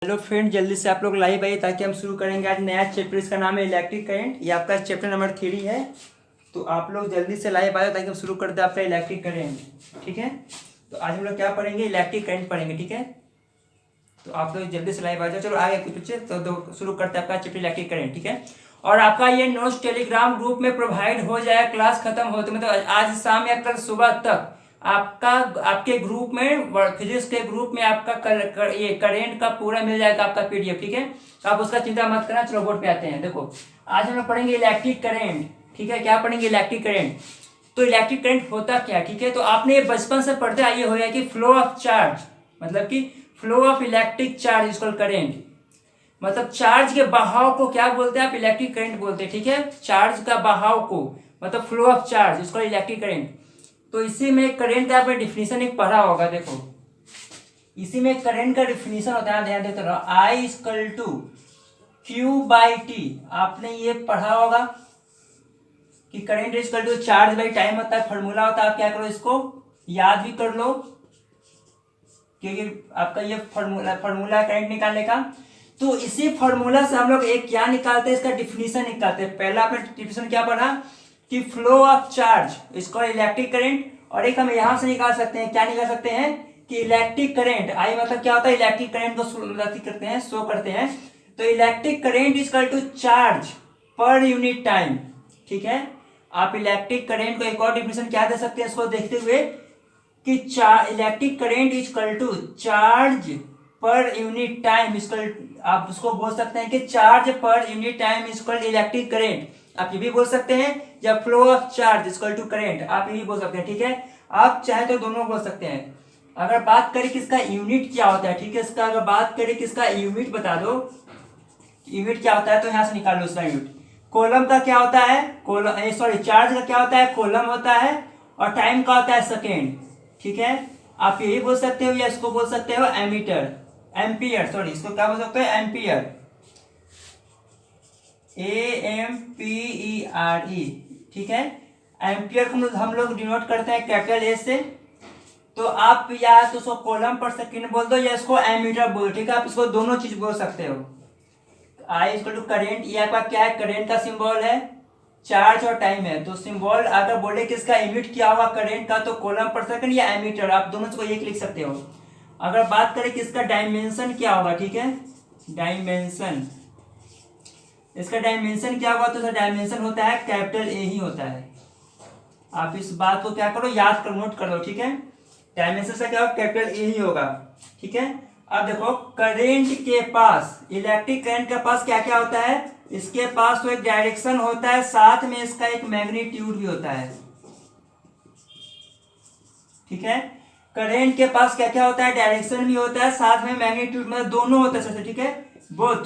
Hello friend, जल्दी से आप लोग लाइव आइए ताकि हम शुरू करेंगे आज नया चैप्टर। इसका नाम है इलेक्ट्रिक करंट। ये आपका चैप्टर नंबर 3 है। तो आप लोग जल्दी से लाइव आए ताकि हम शुरू कर दें आपका इलेक्ट्रिक करंट। ठीक है, तो आज हम लोग क्या पढ़ेंगे? इलेक्ट्रिक करंट पढ़ेंगे। ठीक है, तो आप लोग जल्दी से लाइव आ जाओ। चलो आगे कुछ बच्चे तो शुरू करते हैं आपका चैप्टर इलेक्ट्रिक करंट। ठीक है, और आपका ये नोट्स टेलीग्राम ग्रुप में प्रोवाइड हो जाएगा क्लास खत्म होते मतलब आज शाम या कल सुबह तक। आपका आपके ग्रुप में फिजिक्स के ग्रुप में आपका ये करेंट का पूरा मिल जाएगा आपका पीडीएफ। ठीक है, तो आप उसका चिंता मत करना। चलो बोर्ड पे आते हैं। देखो आज हम लोग पढ़ेंगे इलेक्ट्रिक करेंट। ठीक है, क्या पढ़ेंगे? Electric current. तो इलेक्ट्रिक करंट होता क्या? ठीक है, तो आपने ये बचपन से पढ़ते आए हो कि फ्लो ऑफ चार्ज मतलब कि flow of electric charge is called current. मतलब चार्ज के बहाव को क्या बोलते हैं? आप इलेक्ट्रिक करंट बोलते हैं। ठीक है, चार्ज का बहाव को मतलब फ्लो ऑफ चार्ज इसको इलेक्ट्रिक करंट। तो इसी में करंट का आपने डिफिनीशन एक पढ़ा होगा। देखो इसी में करंट का डिफिनीशन होता है, ध्यान देते रहो। I equal to Q by T. आपने ये पढ़ा होगा कि current equal to charge by time होता है, फॉर्मूला होता है। आप क्या करो, इसको याद भी कर लो क्योंकि आपका ये फॉर्मूला है करंट निकालने का। तो इसी फॉर्मूला से हम लोग एक क्या निकालते हैं? इसका डिफिनीशन निकालते हैं। पहला आपने डिफिनीशन क्या पढ़ा कि फ्लो ऑफ चार्ज इसको इलेक्ट्रिक करंट। और एक हम यहां से निकाल सकते हैं, क्या निकाल सकते हैं कि इलेक्ट्रिक करंट। आई मतलब क्या होता है? इलेक्ट्रिक करंट को करते हैं, शो करते हैं। तो electric current equal to charge per unit time. ठीक है, आप इलेक्ट्रिक करंट को एक और डिफिनेशन क्या दे सकते हैं इसको देखते हुए कि electric current equal to charge per unit time equal. आप उसको बोल सकते हैं कि charge per unit time equal electric current. आप ये भी बोल सकते हैं या flow of charge equal to current, आप ये भी बोल सकते हैं। ठीक है, आप चाहे तो दोनों बोल सकते हैं। अगर बात करें किसका यूनिट क्या होता है, ठीक है, इसका अगर बात करें किसका यूनिट बता दो, यूनिट क्या होता है, तो यहां से निकाल लो इसका यूनिट। कोलम का क्या होता है? कोलम सॉरी चार्ज का क्या होता है? कोलम होता है। और टाइम का होता है सेकेंड। ठीक है, आप यही बोल सकते हो या इसको बोल सकते हो एमीटर, एम्पियर, सॉरी इसको क्या बोल सकते हो? Ampere, AMPERE। ठीक है, एम्पियर को हम लोग डिनोट करते हैं कैपिटल ए से। तो आप या तो उसको कोलम पर सेकेंड बोल दो या इसको एमीटर बोल दो। ठीक है, आप इसको दोनों चीज बोल सकते हो। आई इक्वल टू करेंट, ये आपका क्या है? करेंट का सिंबल है, चार्ज और टाइम है। तो सिंबल अगर बोले कि इसका यूनिट क्या होगा करंट का, तो कोलम पर सेकंड या एमीटर, आप दोनों को एक लिख सकते हो। अगर बात करें कि इसका डायमेंशन क्या होगा, ठीक है, डायमेंशन, इसका डायमेंशन क्या होगा? तो इसका डायमेंशन होता है कैपिटल ए ही होता है। आप इस बात को क्या करो, याद कर, नोट कर लो। ठीक है, डायमेंशन से क्या होगा? कैपिटल ए ही होगा। ठीक है, अब देखो करंट के पास, इलेक्ट्रिक करंट के पास क्या क्या होता है? इसके पास तो एक डायरेक्शन होता है, साथ में इसका एक मैग्नीट्यूड भी होता है। ठीक है, करंट के पास क्या क्या होता है? डायरेक्शन भी होता है, साथ में मैग्नीट्यूड, मतलब दोनों होता है। ठीक है, बोथ,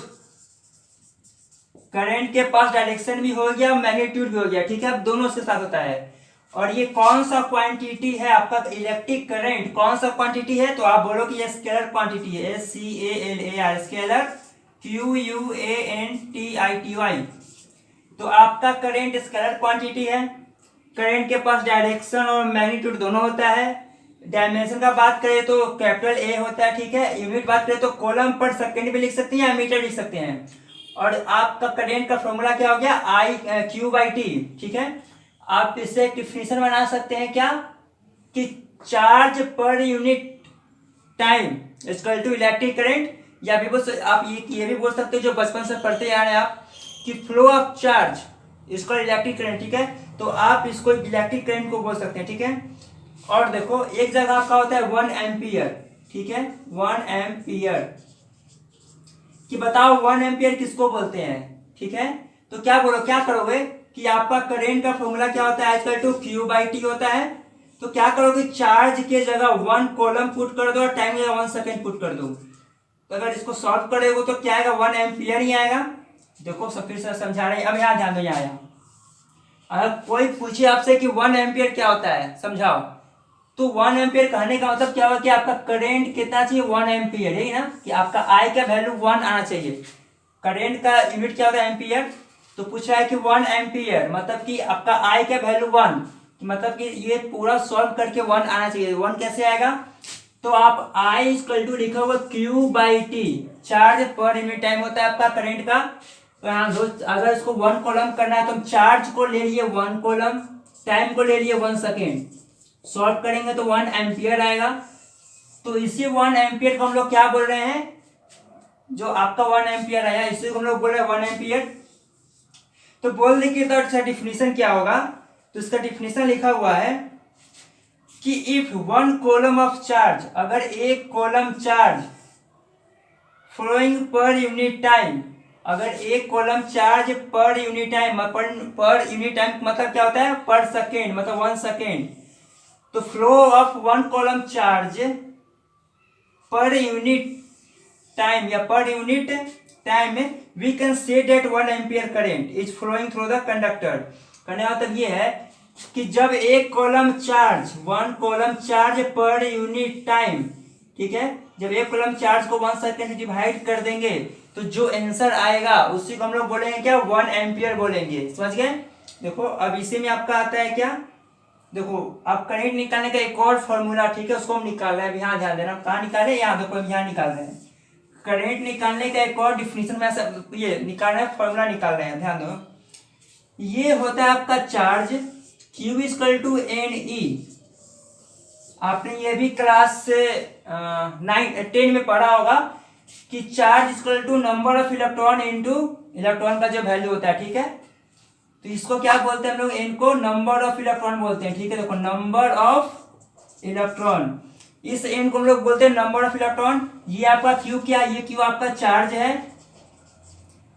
करंट के पास डायरेक्शन भी हो गया, मैग्नीट्यूड भी हो गया। ठीक है, अब दोनों उसके साथ होता है। और ये कौन सा क्वांटिटी है आपका? इलेक्ट्रिक करंट कौन सा क्वांटिटी है? तो आप बोलो कि ये स्केलर क्वांटिटी है, SCALAR, स्केलर, QUANTITY। तो आपका करंट स्केलर क्वांटिटी है। करंट के पास डायरेक्शन और मैग्नीट्यूड दोनों होता है। डायमेंशन का बात करें तो कैपिटल ए होता है। ठीक है, यूनिट बात करें तो कोलम पर सेकंड भी लिख सकते हैं, मीटर लिख सकते हैं। और आपका करंट का फॉर्मूला क्या हो गया? I Q by T. ठीक है, आप इससे एक डिफिनेशन बना सकते हैं क्या कि charge per unit time equal to electric current. या भी आप ये भी बोल सकते हो जो बचपन से पढ़ते आ रहे हैं आप कि फ्लो ऑफ चार्ज इसको इलेक्ट्रिक करंट। ठीक है, तो आप इसको इलेक्ट्रिक करंट को बोल सकते हैं। ठीक है, और देखो एक जगह आपका होता है 1 एम्पियर। ठीक है, 1 एम्पियर कि बताओ 1 एम्पियर किसको बोलते हैं? ठीक है, तो क्या बोलो, क्या करोगे कि आपका करंट का फॉर्मूला क्या होता है? Equal to Q by T होता है। तो क्या करोगे, चार्ज के जगह 1 कोलम पुट कर दो और टाइम जगह 1 सेकेंड पुट कर दो। तो अगर इसको सॉल्व करोगे तो क्या आएगा? 1 एम्पियर ही आएगा। देखो सब फिर से समझा रहे हैं, अब यहाँ ध्यान दो। यहाँ अगर कोई पूछे आपसे कि 1 एम्पियर क्या होता है, समझाओ, तो 1 एम्पियर कहने का मतलब क्या होगा कि आपका करंट कितना चाहिए? 1 एम्पियर, यही ना, कि आपका आई का वैल्यू 1 आना चाहिए। करंट का यूनिट क्या होता है? एम्पियर। तो पूछ रहा है कि 1 एम्पियर मतलब कि आपका आई का वैल्यू 1, मतलब कि ये पूरा सॉल्व करके 1 आना चाहिए। 1 कैसे आएगा? तो आप I इक्वल टू लिखा हुआ Q/T, charge per unit time होता है आपका करंट का। तो यहाँ दो, अगर इसको 1 कॉलम करना है तो हम चार्ज को ले लिए 1 कॉलम, टाइम को ले लिए 1 सेकेंड, सॉल्व करेंगे तो 1 एम्पियर आएगा। तो इसी 1 एम्पियर को हम लोग क्या बोल रहे हैं, जो आपका 1 एम्पियर आया इसी को हम लोग बोल रहे हैं 1 एम्पियर। तो बोल देखिए तो इसका डिफिनीशन क्या होगा। तो इसका डिफिनीशन लिखा हुआ है कि इफ 1 कॉलम ऑफ चार्ज, अगर एक coulomb charge flowing per unit time, अगर एक coulomb charge per unit time, per unit time मतलब क्या होता है, पर सेकेंड मतलब 1 सेकेंड। तो flow of 1 coulomb charge per unit time या per unit time we can say that 1 ampere current is flowing through the conductor. कहने का मतलब ये है कि जब एक coulomb charge 1 coulomb charge per unit time, ठीक है, जब एक कॉलम चार्ज को 1 सेकेंड डिवाइड कर देंगे तो जो आंसर आएगा उसी को हम लोग बोलेंगे क्या, 1 एम्पियर बोलेंगे। समझ गए। देखो अब इसी में आपका आता है क्या, देखो अब करंट निकालने का एक और फॉर्मूला, ठीक है, उसको हम निकाल रहे हैं। यहाँ ध्यान देना, कहाँ निकाले, यहाँ देखो यहाँ निकाल रहे हैं। करंट निकालने का एक और डिफिनीशन में ऐसा ये निकाल रहे हैं, फॉर्मूला निकाल रहे हैं, ध्यान दो। ये होता है आपका charge Q equal to NE। आपने ये भी क्लास 10 में पढ़ा होगा कि charge equal to number of electron into electron का जो वैल्यू होता है, ठीक है। तो इसको क्या बोलते हैं हम लोग, इनको नंबर ऑफ इलेक्ट्रॉन बोलते हैं, ठीक है। देखो नंबर ऑफ इलेक्ट्रॉन, इस एन को हम लोग बोलते हैं नंबर ऑफ इलेक्ट्रॉन। ये आपका क्यू क्या है, ये क्यू आपका चार्ज है।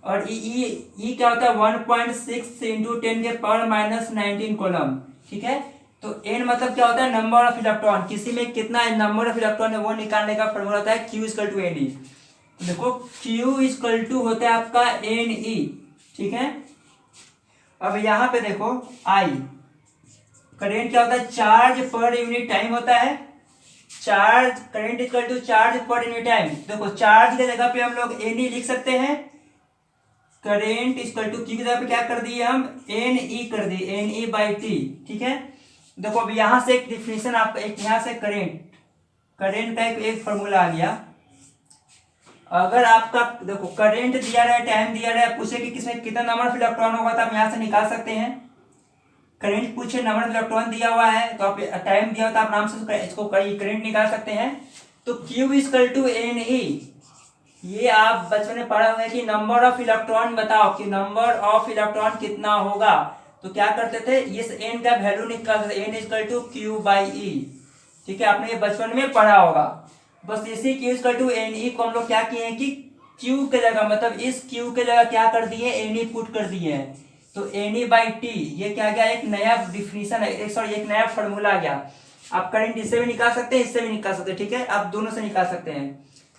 और ई क्या होता है 1.6 इंटू 10 के पावर माइनस 19 कॉलम, ठीक है। तो एन मतलब क्या होता है, नंबर ऑफ इलेक्ट्रॉन, किसी में कितना नंबर ऑफ इलेक्ट्रॉन है वो निकालने का फॉर्मूला होता है Q इक्वल टू NE। देखो Q इक्वल टू होता है आपका NE, ठीक है। अब यहाँ पे देखो I, करेंट क्या होता है, चार्ज पर यूनिट टाइम होता है। Charge current equal to charge per unit time. देखो चार्ज के जगह पे हम लोग NE लिख सकते हैं, करेंट इक्वल टू Q की जगह पे क्या कर दिए हम, NE कर दिए, NE/T, ठीक है। देखो अब यहाँ से एक डिफिनीशन, आपका एक यहाँ से करेंट का एक फॉर्मूला आ गया। अगर आपका देखो करंट दिया रहा है, टाइम दिया रहा है, पूछे कि किसमें कितना नंबर ऑफ इलेक्ट्रॉन होगा, तो आप यहाँ से निकाल सकते हैं। करंट पूछे, नंबर ऑफ इलेक्ट्रॉन दिया हुआ है, तो आप टाइम दिया तो आप आराम से इसको करंट निकाल सकते हैं। तो Q इक्वल टू NE, ये आप बचपन में पढ़ा हुआ है कि नंबर ऑफ इलेक्ट्रॉन बताओ कि नंबर ऑफ इलेक्ट्रॉन कितना होगा। तो क्या करते थे, इस n का वैल्यू निकालते थे, n इक्वल टू Q/E, ठीक है, आपने ये बचपन में पढ़ा होगा। बस इसी Q इक्वल टू NE को हम लोग क्या किए हैं कि Q के जगह, मतलब इस Q के जगह क्या कर दिए, NE पुट कर दिए हैं। तो NE/T ये क्या गया, एक नया डिफिनीशन है, सॉरी एक नया फॉर्मूला आ गया। आप करंट इससे भी निकाल सकते हैं, इससे भी निकाल सकते हैं, ठीक है, आप दोनों से निकाल सकते हैं।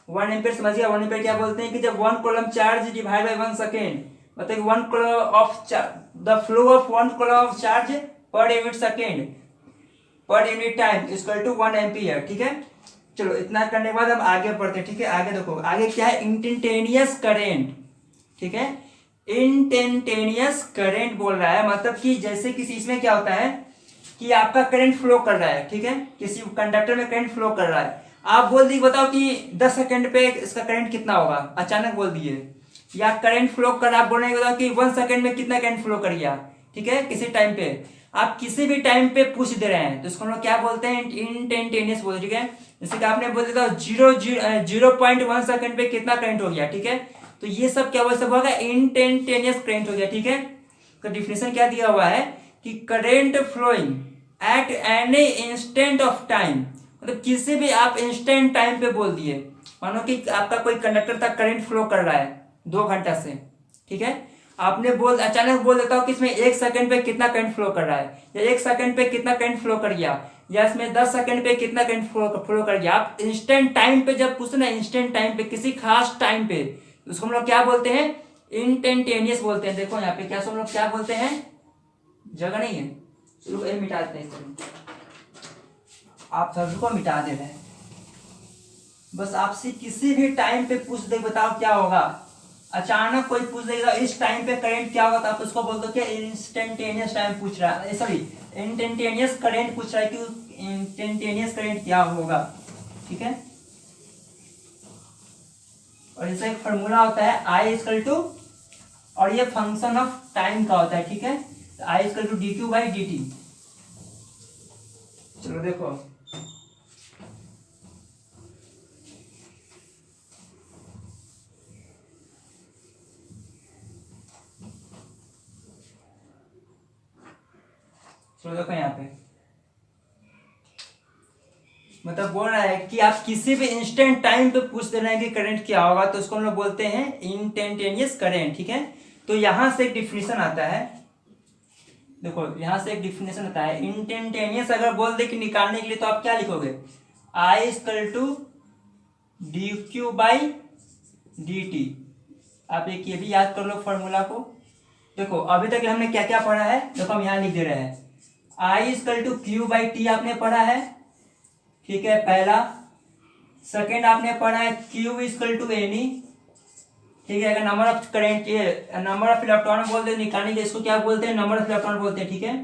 1 एम्पियर समझिए, 1 एम्पियर क्या बोलते हैं कि जब 1 coulomb charge divide by 1 second, मतलब 1 coulomb of the flow of 1 coulomb of charge per unit second per unit time equal to 1 ampere, ठीक है। चलो इतना करने के बाद हम आगे बढ़ते हैं, ठीक है। आगे देखो, आगे क्या है, इंस्टेंटेनियस करेंट, ठीक है। इंस्टेंटेनियस करंट बोल रहा है, मतलब कि जैसे किसी, इसमें क्या होता है कि आपका करंट फ्लो कर रहा है, ठीक है, किसी कंडक्टर में करंट फ्लो कर रहा है। आप बोल दिए, बताओ कि 10 सेकंड पे इसका करंट कितना होगा, अचानक बोल दिए, या करंट फ्लो कर, आप बोल रहे हैं कि 1 सेकंड में कितना करंट फ्लो कर गया, ठीक है, किसी टाइम पे। आप किसी भी टाइम पे पूछ दे रहे हैं तो इसको हम लोग क्या बोलते हैं, इंस्टेंटेनियस बोलते हैं, ठीक है। जैसे कि आपने बोल दिया 0.1 सेकंड पे कितना करंट हो गया, ठीक है। तो ये सब क्या हुआ, सब होगा इंस्टेंटेनियस करंट हो गया, ठीक है। तो डिफिनेशन क्या दिया हुआ है कि current flowing at any instant of time, मतलब किसी भी आप इंस्टेंट टाइम पे बोल दिए, मानो कि आपका कोई कंडक्टर तक करंट फ्लो कर रहा है 2 घंटा से, ठीक है। आपने अचानक बोल देता हो कि इसमें 1 सेकंड पे कितना करंट फ्लो कर रहा है, या 1 सेकंड पे कितना करंट फ्लो कर गया, या इसमें 10 सेकंड पे कितना करंट फ्लो कर गया। आप इंस्टेंट टाइम पे जब पूछते ना, इंस्टेंट टाइम पे, किसी खास टाइम पे, उसको हम लोग क्या बोलते हैं, इंस्टेंटेनियस बोलते हैं। देखो यहाँ पे क्या हम लोग क्या बोलते हैं, जगह नहीं है, चलो ये मिटा देते हैं, आप सबको मिटा दे रहे हैं। बस आपसे किसी भी टाइम पे पूछ दे, बताओ क्या होगा, अचानक कोई पूछ देगा इस टाइम पे करंट क्या होगा, तो आप उसको बोल दो क्या, इंस्टेंटेनियस टाइम पूछ रहा है, सॉरी इंस्टेंटेनियस करंट पूछ रहा है कि इंस्टेंटेनियस करंट क्या होगा। ठीक है। और इसका एक फॉर्मूला होता है आई इक्वल टू, और ये फंक्शन ऑफ टाइम का होता है, ठीक है। I equal to D Q by D T. चलो देखो, चलो देखो यहाँ पे मतलब बोल रहा है कि आप किसी भी इंस्टेंट टाइम पे पूछ दे रहे हैं कि करंट क्या होगा, तो उसको हम लोग बोलते हैं इंस्टेंटेनियस करंट, ठीक है। तो यहाँ से एक डिफिनेशन आता है, देखो यहाँ से एक डिफिनेशन आता है इंस्टेंटेनियस। अगर बोल दे कि निकालने के लिए, तो आप क्या लिखोगे, I equal to D Q by D T. आप एक ये भी याद कर लो फॉर्मूला को। देखो अभी तक हमने क्या क्या पढ़ा है, देखो हम यहाँ लिख दे रहे हैं, I equal to Q by T आपने पढ़ा है, ठीक है, पहला। सेकेंड आपने पढ़ा है क्यू इक्वल टू एनी, ठीक है। अगर नंबर ऑफ करेंट, ये नंबर ऑफ इलेक्ट्रॉन बोल दे निकालने के, इसको क्या बोलते हैं, नंबर ऑफ इलेक्ट्रॉन बोलते हैं, ठीक है।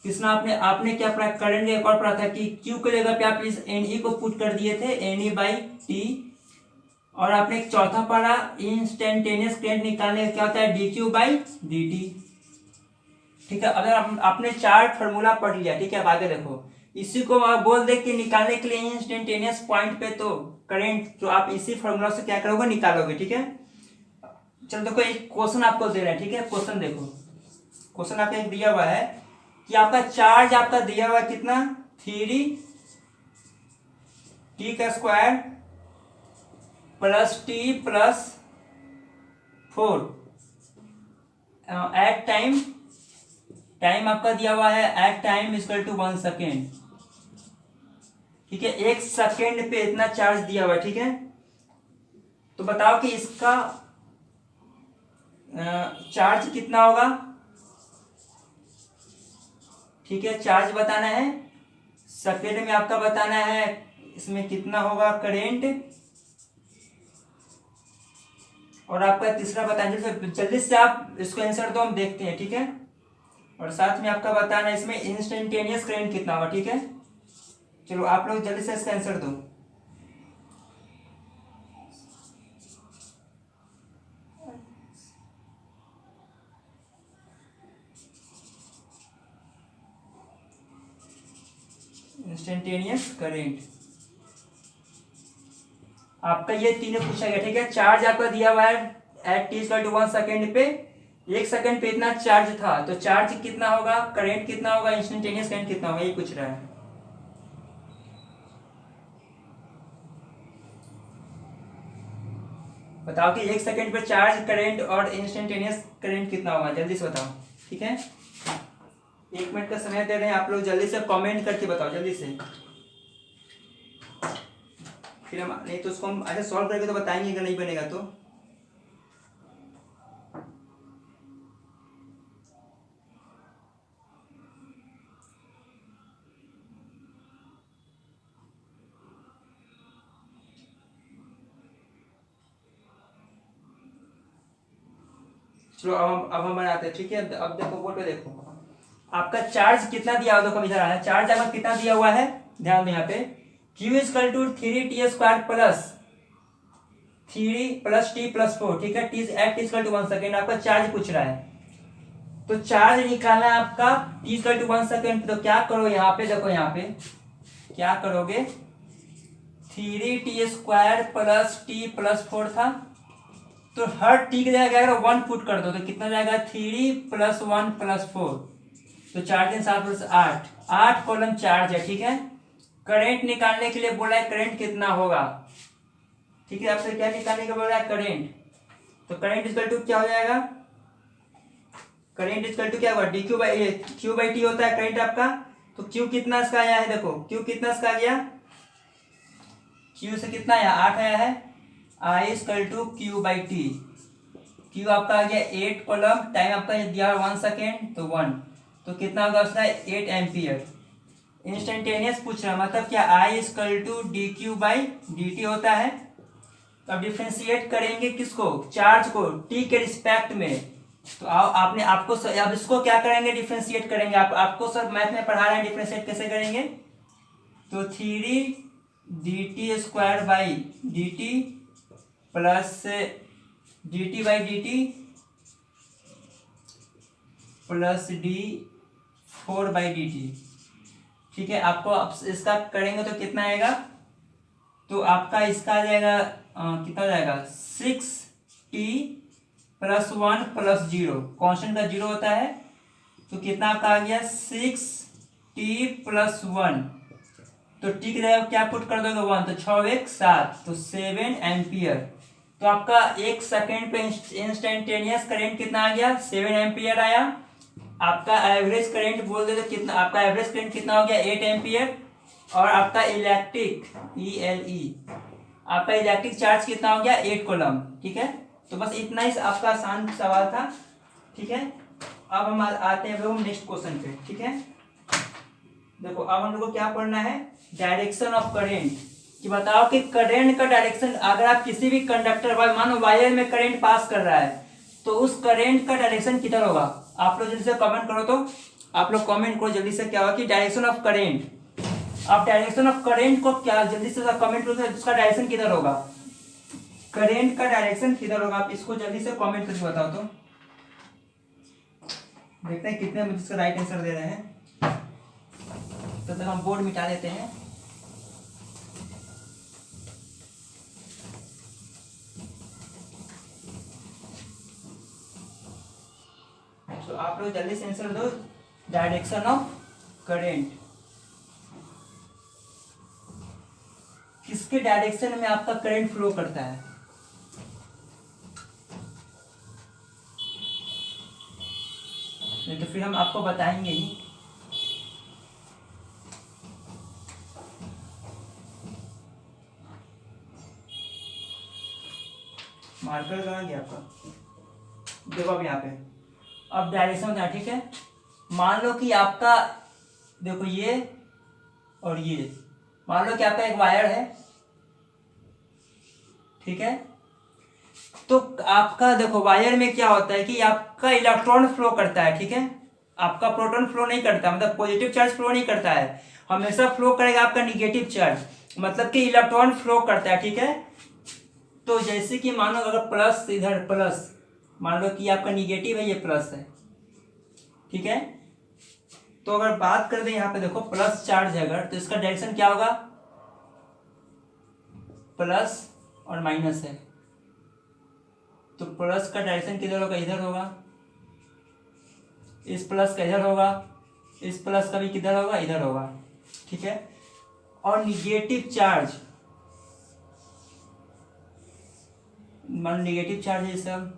किसना आपने क्या पढ़ा, करंट एक और पढ़ा था कि क्यू के जगह पे आप इस एन को पुट कर दिए थे, एन ई बाई टी। और आपने एक चौथा पढ़ा इंस्टेंटेनियस करंट निकालने का क्या होता है, D Q by D T, ठीक है। अगर आपने चार फार्मूला पढ़ लिया, ठीक है। अब आगे देखो, इसी को आप बोल दे कि निकालने के लिए इंस्टेंटेनियस पॉइंट पे तो करंट, तो आप इसी फार्मूला से क्या करोगे, निकालोगे, ठीक है। चलो देखो एक क्वेश्चन आपको दे रहा है, ठीक है। क्वेश्चन देखो, क्वेश्चन आपका एक दिया हुआ है कि आपका चार्ज आपका दिया हुआ है कितना, 3t का square plus t plus 4 at time, time आपका दिया हुआ है at time equal to 1 second, ठीक है। 1 सेकेंड पे इतना चार्ज दिया हुआ है, ठीक है। तो बताओ कि इसका चार्ज कितना होगा, ठीक है। चार्ज बताना है, सेकेंड में आपका बताना है इसमें कितना होगा करेंट, और आपका तीसरा बताना, जल्दी से आप इसको आंसर दो, हम देखते हैं, ठीक है। और साथ में आपका बताना है इसमें इंस्टेंटेनियस करंट कितना होगा, ठीक है। चलो आप लोग जल्दी से इसका आंसर दो। इंस्टेंटेनियस करंट आपका ये तीनों पूछा गया, ठीक है। चार्ज आपका दिया हुआ है at t equal to 1 second पे, 1 सेकेंड पे इतना चार्ज था, तो चार्ज कितना होगा, करंट कितना होगा, इंस्टेंटेनियस करंट कितना होगा, ये पूछ रहा है। बताओ कि 1 सेकेंड पे चार्ज, करंट और इंस्टेंटेनियस करंट कितना होगा, जल्दी से बताओ, ठीक है। 1 मिनट का समय दे रहे हैं, आप लोग जल्दी से कमेंट करके बताओ, जल्दी से। फिर हम नहीं तो उसको हम ऐसे सॉल्व करके तो बताएंगे, अगर नहीं बनेगा तो। चलो अब हम बनाते हैं, ठीक है। अब देखो बोर्ड पे देखो, आपका चार्ज कितना दिया हुआ, देखो इधर आ रहा है, चार्ज आपका कितना दिया हुआ है, ध्यान दो यहाँ पे, Q equal to 3t square plus 3 plus t plus 4, ठीक है। T at equal to 1 second आपका चार्ज पूछ रहा है, तो चार्ज निकालना है आपका t इक्वल टू 1 सेकेंड। तो क्या करो यहाँ पे, देखो यहाँ पे क्या करोगे, 3t square plus t plus 4 था, तो हर टी की जगह 1 पुट कर दो, तो कितना जाएगा, 3 प्लस 1 प्लस 4, तो 4 3 7 प्लस 8, 8 कॉलम चार्ज है, ठीक है। करंट निकालने के लिए बोला है करंट कितना होगा, ठीक है। आपसे क्या निकालने का बोल रहा है, करंट। तो करंट इक्वल टू क्या हो जाएगा, करंट इक्वल टू क्या होगा, D Q by Q by T होता है करंट आपका। तो क्यू कितना इसका आया है, देखो क्यू कितना इसका आ गया, क्यू से कितना आया, 8 आया है, I equal to Q by T. Q आपका आ गया 8 कॉलम, टाइम आपका दिया 1 सेकेंड, तो 1, तो कितना होगा उसका 8 एम्पियर। इंस्टेंटेनियस पूछ रहा, मतलब क्या, I equal to D Q by D T होता है। तो अब डिफ्रेंशिएट करेंगे किसको, चार्ज को, टी के रिस्पेक्ट में। तो आपने आपको अब इसको क्या करेंगे, डिफ्रेंशिएट करेंगे। आपको सर मैथ में पढ़ा रहे हैं डिफ्रेंशिएट कैसे करेंगे। तो 3 D T square by D T plus D T by D T plus D 4/dt। ठीक है, आपको इसका करेंगे तो कितना आएगा, तो आपका इसका आ जाएगा कितना हो जाएगा 6t + 1 + 0, कांस्टेंट का 0 होता है, तो कितना आपका आ गया 6t + 1, तो टी की जगह क्या पुट कर दोगे 1, तो 6 1 7, तो 7 एम्पियर। तो आपका 1 सेकेंड पे इंस्टेंटेनियस करंट कितना आ गया 7 एम्पियर आया। आपका एवरेज करंट बोल दे तो कितना, आपका एवरेज करंट कितना हो गया 8 एम्पियर। और आपका इलेक्ट्रिक आपका इलेक्ट्रिक चार्ज कितना हो गया 8 कूलम। ठीक है, तो बस इतना ही आपका आसान सवाल था। ठीक है, अब हम आते हैं हम नेक्स्ट क्वेश्चन पे। ठीक है, देखो अब हम लोग को क्या पढ़ना है, डायरेक्शन ऑफ करंट, कि बताओ कि करंट का डायरेक्शन, अगर आप किसी भी कंडक्टर मानो वायर में करंट पास कर रहा है तो उस करंट का डायरेक्शन किधर होगा। आप लोग जल्दी से कमेंट करो, तो आप लोग कमेंट करो जल्दी से क्या होगा कि डायरेक्शन ऑफ करंट, आप डायरेक्शन ऑफ करंट को क्या जल्दी से कमेंट करो, इसका डायरेक्शन किधर होगा, करंट का डायरेक्शन किधर होगा, आप इसको जल्दी से कमेंट करके बताओ। तो देखते हैं कितने मुझे इसका राइट आंसर दे रहे हैं, तो हम बोर्ड मिटा देते हैं। तो आप लोग जल्दी से आंसर दो, डायरेक्शन ऑफ करंट, किसके डायरेक्शन में आपका करंट फ्लो करता है। नहीं तो फिर हम आपको बताएंगे ही। मार्कर कहाँ गया आपका, देखो अब यहाँ पे, अब डायरेक्शन होता है। ठीक है, मान लो कि आपका देखो ये और ये, मान लो कि आपका एक वायर है। ठीक है, तो आपका देखो वायर में क्या होता है कि आपका इलेक्ट्रॉन फ्लो करता है। ठीक है, आपका प्रोटॉन फ्लो नहीं करता, मतलब पॉजिटिव चार्ज फ्लो नहीं करता है, हमेशा फ्लो करेगा आपका निगेटिव चार्ज, मतलब कि इलेक्ट्रॉन फ्लो करता है। ठीक है, तो जैसे कि मानो अगर प्लस इधर प्लस, मान लो कि आपका निगेटिव है, ये प्लस है। ठीक है, तो अगर बात कर दें यहाँ पे देखो प्लस चार्ज है अगर, तो इसका डायरेक्शन क्या होगा, प्लस और माइनस है, तो प्लस का डायरेक्शन किधर होगा, इधर होगा, इस प्लस का इधर होगा, इस प्लस का भी किधर होगा, इधर होगा। ठीक है, और निगेटिव चार्ज, मान निगेटिव चार्ज है सब,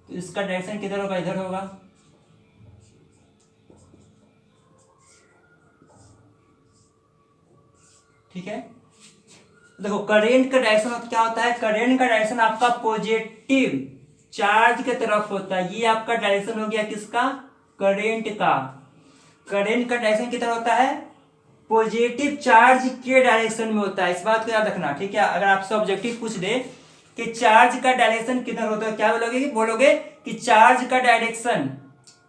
तो इसका डायरेक्शन किधर होगा, इधर होगा। ठीक है, देखो करंट का डायरेक्शन क्या होता है, करंट का डायरेक्शन आपका पॉजिटिव चार्ज की तरफ होता है। ये आपका डायरेक्शन हो गया किसका, करंट का। करंट का डायरेक्शन किधर होता है, पॉजिटिव चार्ज के डायरेक्शन में होता है, इस बात को याद रखना। ठीक है, अगर आपसे ऑब्जेक्टिव पूछ दे कि चार्ज का डायरेक्शन किधर होता है, क्या बोलोगे, बोलोगे कि चार्ज का डायरेक्शन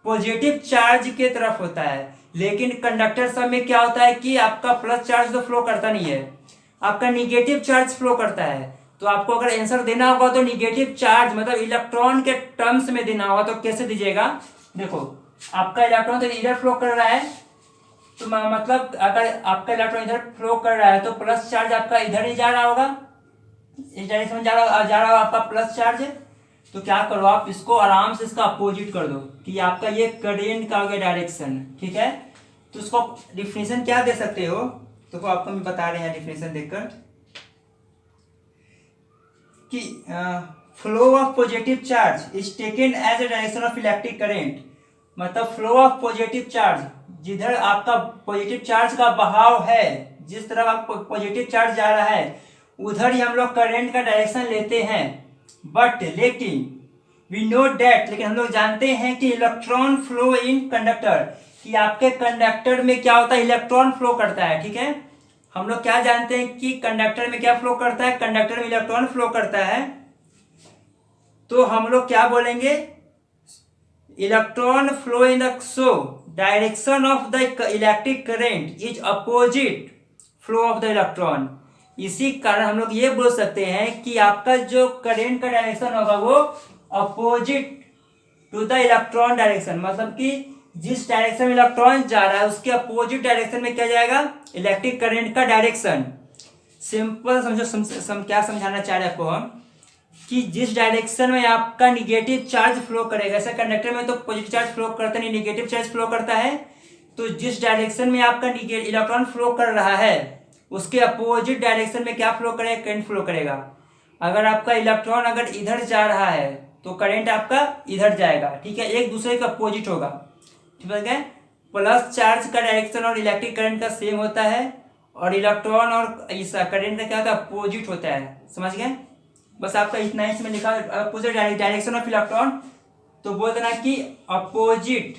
पॉजिटिव चार्ज के तरफ होता है। लेकिन कंडक्टर सब में क्या होता है कि आपका प्लस चार्ज तो फ्लो करता नहीं है, आपका निगेटिव चार्ज फ्लो करता है। तो आपको अगर आंसर देना होगा तो निगेटिव चार्ज मतलब इलेक्ट्रॉन के टर्म्स में देना होगा, तो कैसे दीजिएगा, देखो आपका इलेक्ट्रॉन तो इधर फ्लो कर रहा है, तो मतलब अगर आपका इलेक्ट्रॉन इधर फ्लो कर रहा है तो प्लस चार्ज आपका इधर ही जा रहा होगा, इस डायरेक्शन में जा रहा होगा आपका प्लस चार्ज। तो क्या करो आप इसको आराम से इसका अपोजिट कर दो कि आपका ये करंट का हो गया डायरेक्शन। ठीक है, तो उसको डिफिनेशन क्या दे सकते हो, तो आपको हम बता रहे हैं डिफिनेशन देखकर कि flow of positive charge is taken as a direction of electric current, मतलब फ्लो ऑफ पॉजिटिव चार्ज, जिधर आपका पॉजिटिव चार्ज का बहाव है, जिस तरफ आप पॉजिटिव चार्ज जा रहा है उधर ही हम लोग करंट का डायरेक्शन लेते हैं। बट लेकिन वी नो डेट, लेकिन हम लोग जानते हैं कि इलेक्ट्रॉन फ्लो इन कंडक्टर, कि आपके कंडक्टर में क्या होता है, इलेक्ट्रॉन फ्लो करता है। ठीक है, हम लोग क्या जानते हैं कि कंडक्टर में क्या फ्लो करता है, कंडक्टर में इलेक्ट्रॉन फ्लो करता है। तो हम लोग क्या बोलेंगे, electron flow in the so direction of the electric current is opposite flow of the electron. इसी कारण हम लोग ये बोल सकते हैं कि आपका जो करंट का डायरेक्शन होगा वो opposite to the electron direction, मतलब कि जिस डायरेक्शन में इलेक्ट्रॉन जा रहा है उसके अपोजिट डायरेक्शन में क्या जाएगा, इलेक्ट्रिक करंट का डायरेक्शन। सिंपल समझो, क्या समझाना चाह रहे हैं आपको हम, कि जिस डायरेक्शन में आपका निगेटिव चार्ज फ्लो करेगा, ऐसा कंडक्टर में तो पॉजिटिव चार्ज फ्लो करता नहीं, निगेटिव चार्ज फ्लो करता है, तो जिस डायरेक्शन में आपका इलेक्ट्रॉन फ्लो कर रहा है उसके अपोजिट डायरेक्शन में क्या फ्लो करेगा, करंट फ्लो करेगा। अगर आपका इलेक्ट्रॉन अगर इधर जा रहा है तो करंट आपका इधर जाएगा, ठीक है, एक दूसरे का अपोजिट होगा, ठीक है। प्लस चार्ज का डायरेक्शन और इलेक्ट्रिक करंट का सेम होता है, और इलेक्ट्रॉन और इस करंट का क्या होता है, अपोजिट होता है, समझ गए। बस आपका इतना ही इसमें लिखा अपोजिट डायरेक्शन ऑफ इलेक्ट्रॉन, तो बोल देना कि opposite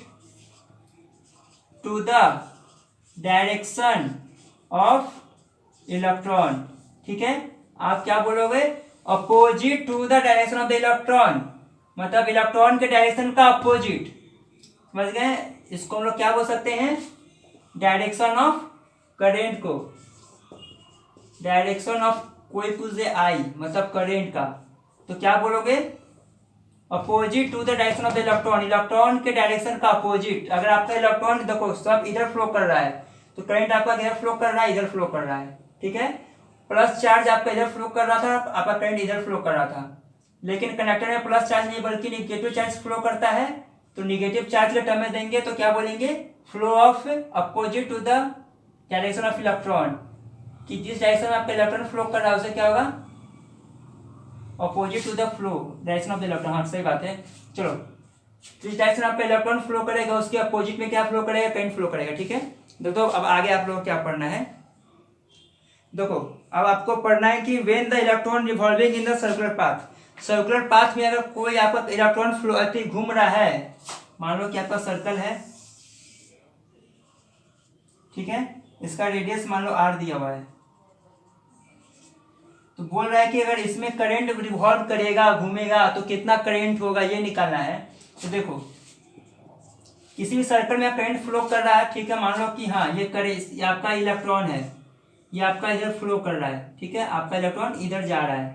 to the direction of electron, ठीक है। आप क्या बोलोगे, opposite to the direction of the electron, मतलब इलेक्ट्रॉन के डायरेक्शन का अपोजिट, समझ गए। इसको हम लोग क्या बोल सकते हैं, डायरेक्शन ऑफ करेंट को, डायरेक्शन ऑफ कोई पूछ दे आई मतलब करेंट का, तो क्या बोलोगे, opposite to the direction of the electron, electron के डायरेक्शन का अपोजिट। अगर आपका इलेक्ट्रॉन देखो सब इधर फ्लो कर रहा है तो करंट आपका इधर फ्लो कर रहा है, इधर फ्लो कर रहा है, ठीक है। प्लस चार्ज आपका इधर फ्लो कर रहा था, आपका करंट इधर फ्लो कर रहा था, लेकिन कंडक्टर में प्लस चार्ज नहीं बल्कि निगेटिव चार्ज फ्लो करता है, तो निगेटिव चार्ज के टर्म में देंगे तो क्या बोलेंगे, flow of opposite to the direction of electron, कि जिस डायरेक्शन में आपका इलेक्ट्रॉन फ्लो कर रहा है उसे क्या होगा, opposite to the flow direction of the electron. हाँ सही बात है, चलो। जिस डायरेक्शन में आपका इलेक्ट्रॉन फ्लो करेगा उसके अपोजिट में क्या फ्लो करेगा, करंट फ्लो करेगा, ठीक है। देखो अब आगे आप लोग क्या पढ़ना है, देखो अब आपको पढ़ना है कि when the electron revolving in the circular path, circular path में अगर कोई आपका इलेक्ट्रॉन फ्लो घूम रहा है, मान लो कि आपका सर्कल है, ठीक है, इसका रेडियस मान लो r दिया हुआ है, तो बोल रहा है कि अगर इसमें करंट रिवॉल्व करेगा घूमेगा तो कितना करंट होगा ये निकालना है। तो देखो किसी भी सर्कल में करंट फ्लो कर रहा है, ठीक है, मान लो कि हाँ ये आपका इलेक्ट्रॉन है, ये आपका इधर फ्लो कर रहा है, ठीक है, आपका इलेक्ट्रॉन इधर जा रहा है,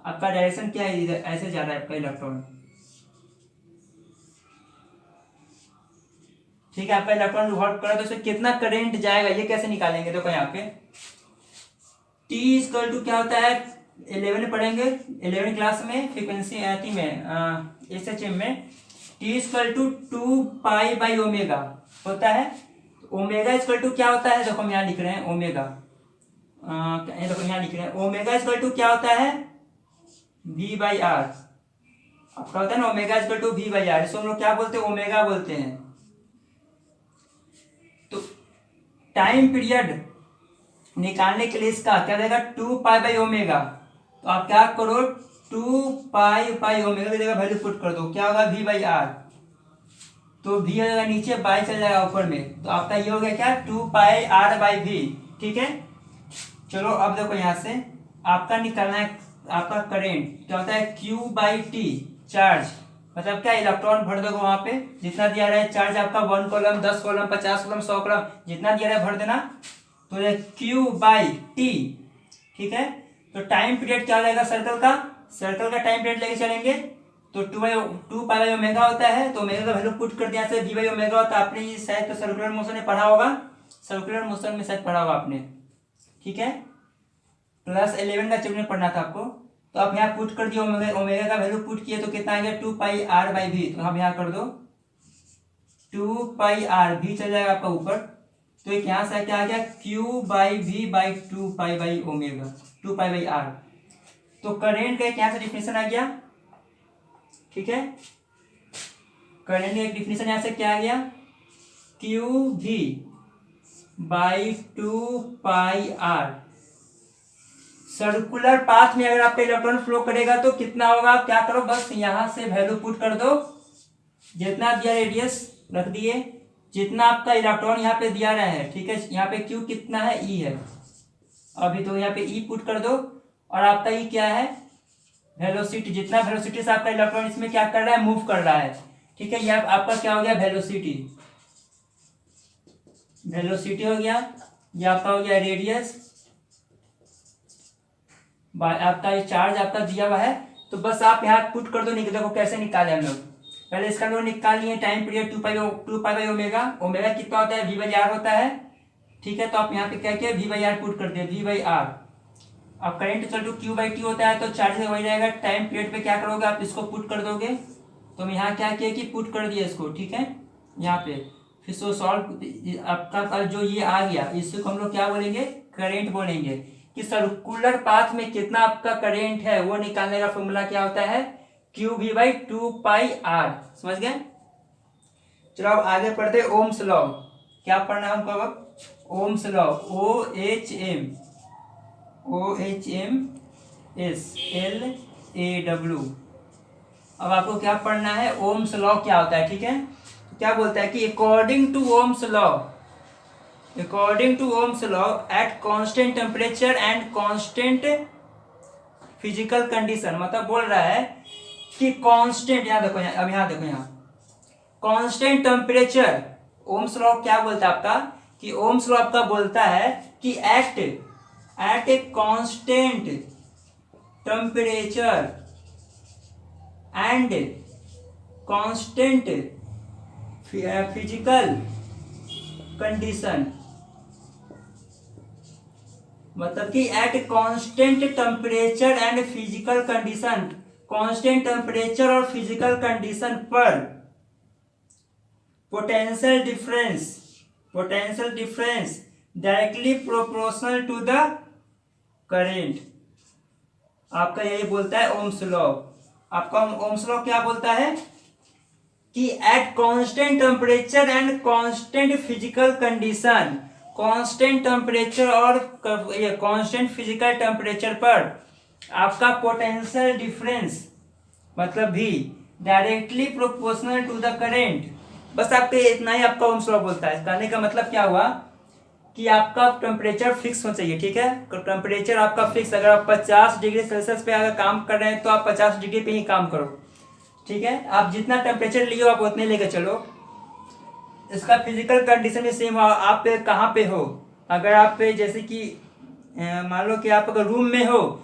आपका डायरेक्शन क्या है, इधर ऐसे जा रहा है आपका इलेक्ट्रॉन, ठीक है, आपका इलेक्ट्रॉन रिवॉल्व कर रहा है, तो इसमें कितना करंट जाएगा ये कैसे निकालेंगे, देखो यहाँ पे T इक्वल टू क्या होता है, 11 में पढ़ेंगे, 11 क्लास में फ्रीक्वेंसी आती में SHM में T equal to 2 pi by omega होता है। ओमेगा इक्वल टू क्या होता है, देखो हम यहाँ लिख रहे हैं ओमेगा, देखो यहाँ लिख रहे हैं ओमेगा इक्वल टू क्या होता है, V बाई आर, आपका होता है ना omega equal to V by R, इसको हम लोग क्या बोलते हैं, ओमेगा बोलते हैं। तो टाइम पीरियड निकालने के लिए इसका क्या रहेगा, 2 पाई बाई ओमेगा, तो आप क्या करो 2 पाई बाई ओमेगा की जगह वैल्यू पुट कर दो, क्या होगा V बाई आर, तो V हो जाएगा नीचे, बाई चल जाएगा ऊपर में, तो आपका ये हो गया क्या 2 पाई R बाई V, ठीक है। चलो अब देखो यहाँ से आपका निकालना है आपका करंट क्या होता है, Q बाई T चार्ज, मतलब क्या इलेक्ट्रॉन भर दोगे वहां पे, जितना दिया रहा है चार्ज आपका 1 कॉलम 10 कॉलम 50 कॉलम 100 कॉलम जितना दिया रहा है भर देना, तो ये Q बाई T, ठीक है। तो टाइम पीरियड क्या हो जाएगा सर्कल का, सर्कल का टाइम पीरियड लेके चलेंगे तो 2 पाई बाई ओमेगा होता है, तो ओमेगा का वैल्यू पुट कर दिया से V बाई ओमेगा होता है, आपने शायद तो सर्कुलर मोशन में पढ़ा होगा, सर्कुलर मोशन में शायद पढ़ा होगा आपने, ठीक है, क्लास 11 का चैप्टर पढ़ना था आपको। तो आप यहाँ पुट कर दिए ओमेगा, ओमेगा का वैल्यू पुट किए तो कितना आ गया 2 पाई R बाई V, तो हम यहाँ कर दो 2 पाई R, V चल जाएगा आपका ऊपर, तो एक यहाँ से क्या आ गया Q by V by 2 pi by omega 2 pi by R, तो करेंट का एक यहाँ से डिफिनेशन आ गया, ठीक है, करेंट का एक डिफिनेशन यहाँ से क्या आ गया, Q V by 2 pi R। Circular path में अगर आपका इलेक्ट्रॉन फ्लो करेगा तो कितना होगा, आप क्या करो बस यहाँ से वैल्यू पुट कर दो, जितना दिया रेडियस रख दिए, जितना आपका इलेक्ट्रॉन यहाँ पे दिया रहा है, ठीक है, यहाँ पे Q कितना है, E है, अभी तो यहाँ पे E पुट कर दो, और आपका E क्या है, वेलोसिटी, जितना वेलोसिटी से आपका इलेक्ट्रॉन इसमें क्या कर रहा है, मूव कर रहा है, ठीक है, यह आपका क्या हो गया वेलोसिटी, वेलोसिटी हो गया, यह आपका हो गया रेडियस, आपका ये चार्ज आपका दिया हुआ है, तो बस आप यहाँ पुट कर दो। देखो कैसे निकाले हम लोग, पहले इसका हम लोग निकाल लिए time period 2 pi by omega. Omega कितना होता है, v/r होता है, ठीक है। तो आप यहाँ पे क्या किया, v/r पुट कर दिया, v/r। अब करंट इक्वल टू q/t होता है, तो चार्ज वही रहेगा। टाइम पीरियड पे क्या करोगे आप, इसको पुट कर दोगे। तो हम यहाँ क्या किया कि पुट कर दिया इसको, ठीक है। यहाँ पे फिर सो सॉल्व आपका जो ये आ गया, इसको हम लोग क्या बोलेंगे, करेंट बोलेंगे। कि सर्कुलर पाथ में कितना आपका करेंट है वो निकालने का फॉर्मूला क्या होता है, q/2πr। समझ गए। चलो अब आगे पढ़ते ओम्स लॉ। क्या पढ़ना है हमको अब, ओम्स लॉ, OHMSLAW। अब आपको क्या पढ़ना है, ओम्स लॉ क्या होता है, ठीक है। तो क्या बोलता है कि according to Ohm's law at constant temperature and constant physical condition, मतलब बोल रहा है कि कांस्टेंट, यहाँ देखो, अब यहाँ देखो, यहाँ कांस्टेंट टेम्परेचर, ओम्स लॉ क्या बोलता है आपका, कि ओम्स लॉ आपका बोलता है कि at a constant temperature and constant physical condition, मतलब कि at constant temperature and physical condition, constant temperature और फिजिकल कंडीशन पर potential difference directly proportional to the current. आपका यही बोलता है ओम्स लॉ। आपका ओम्स लॉ क्या बोलता है कि at constant temperature and constant physical condition, constant temperature और कांस्टेंट फिजिकल टेम्परेचर पर आपका पोटेंशियल डिफरेंस, मतलब भी directly proportional to the current. बस आपके इतना ही आपका ओम्स लॉ बोलता है। कहने का मतलब क्या हुआ कि आपका टेम्परेचर फिक्स होना चाहिए, ठीक है। टेम्परेचर आपका फिक्स, अगर आप 50 डिग्री सेल्सियस पे अगर काम कर रहे हैं तो आप 50 डिग्री पे ही काम करो, ठीक है। आप जितना टेम्परेचर लिए हो आप उतने लेके चलो। इसका फिजिकल कंडीशन भी सेम, आप पे कहाँ पे हो। अगर आप पे जैसे कि मान लो कि आप अगर रूम में हो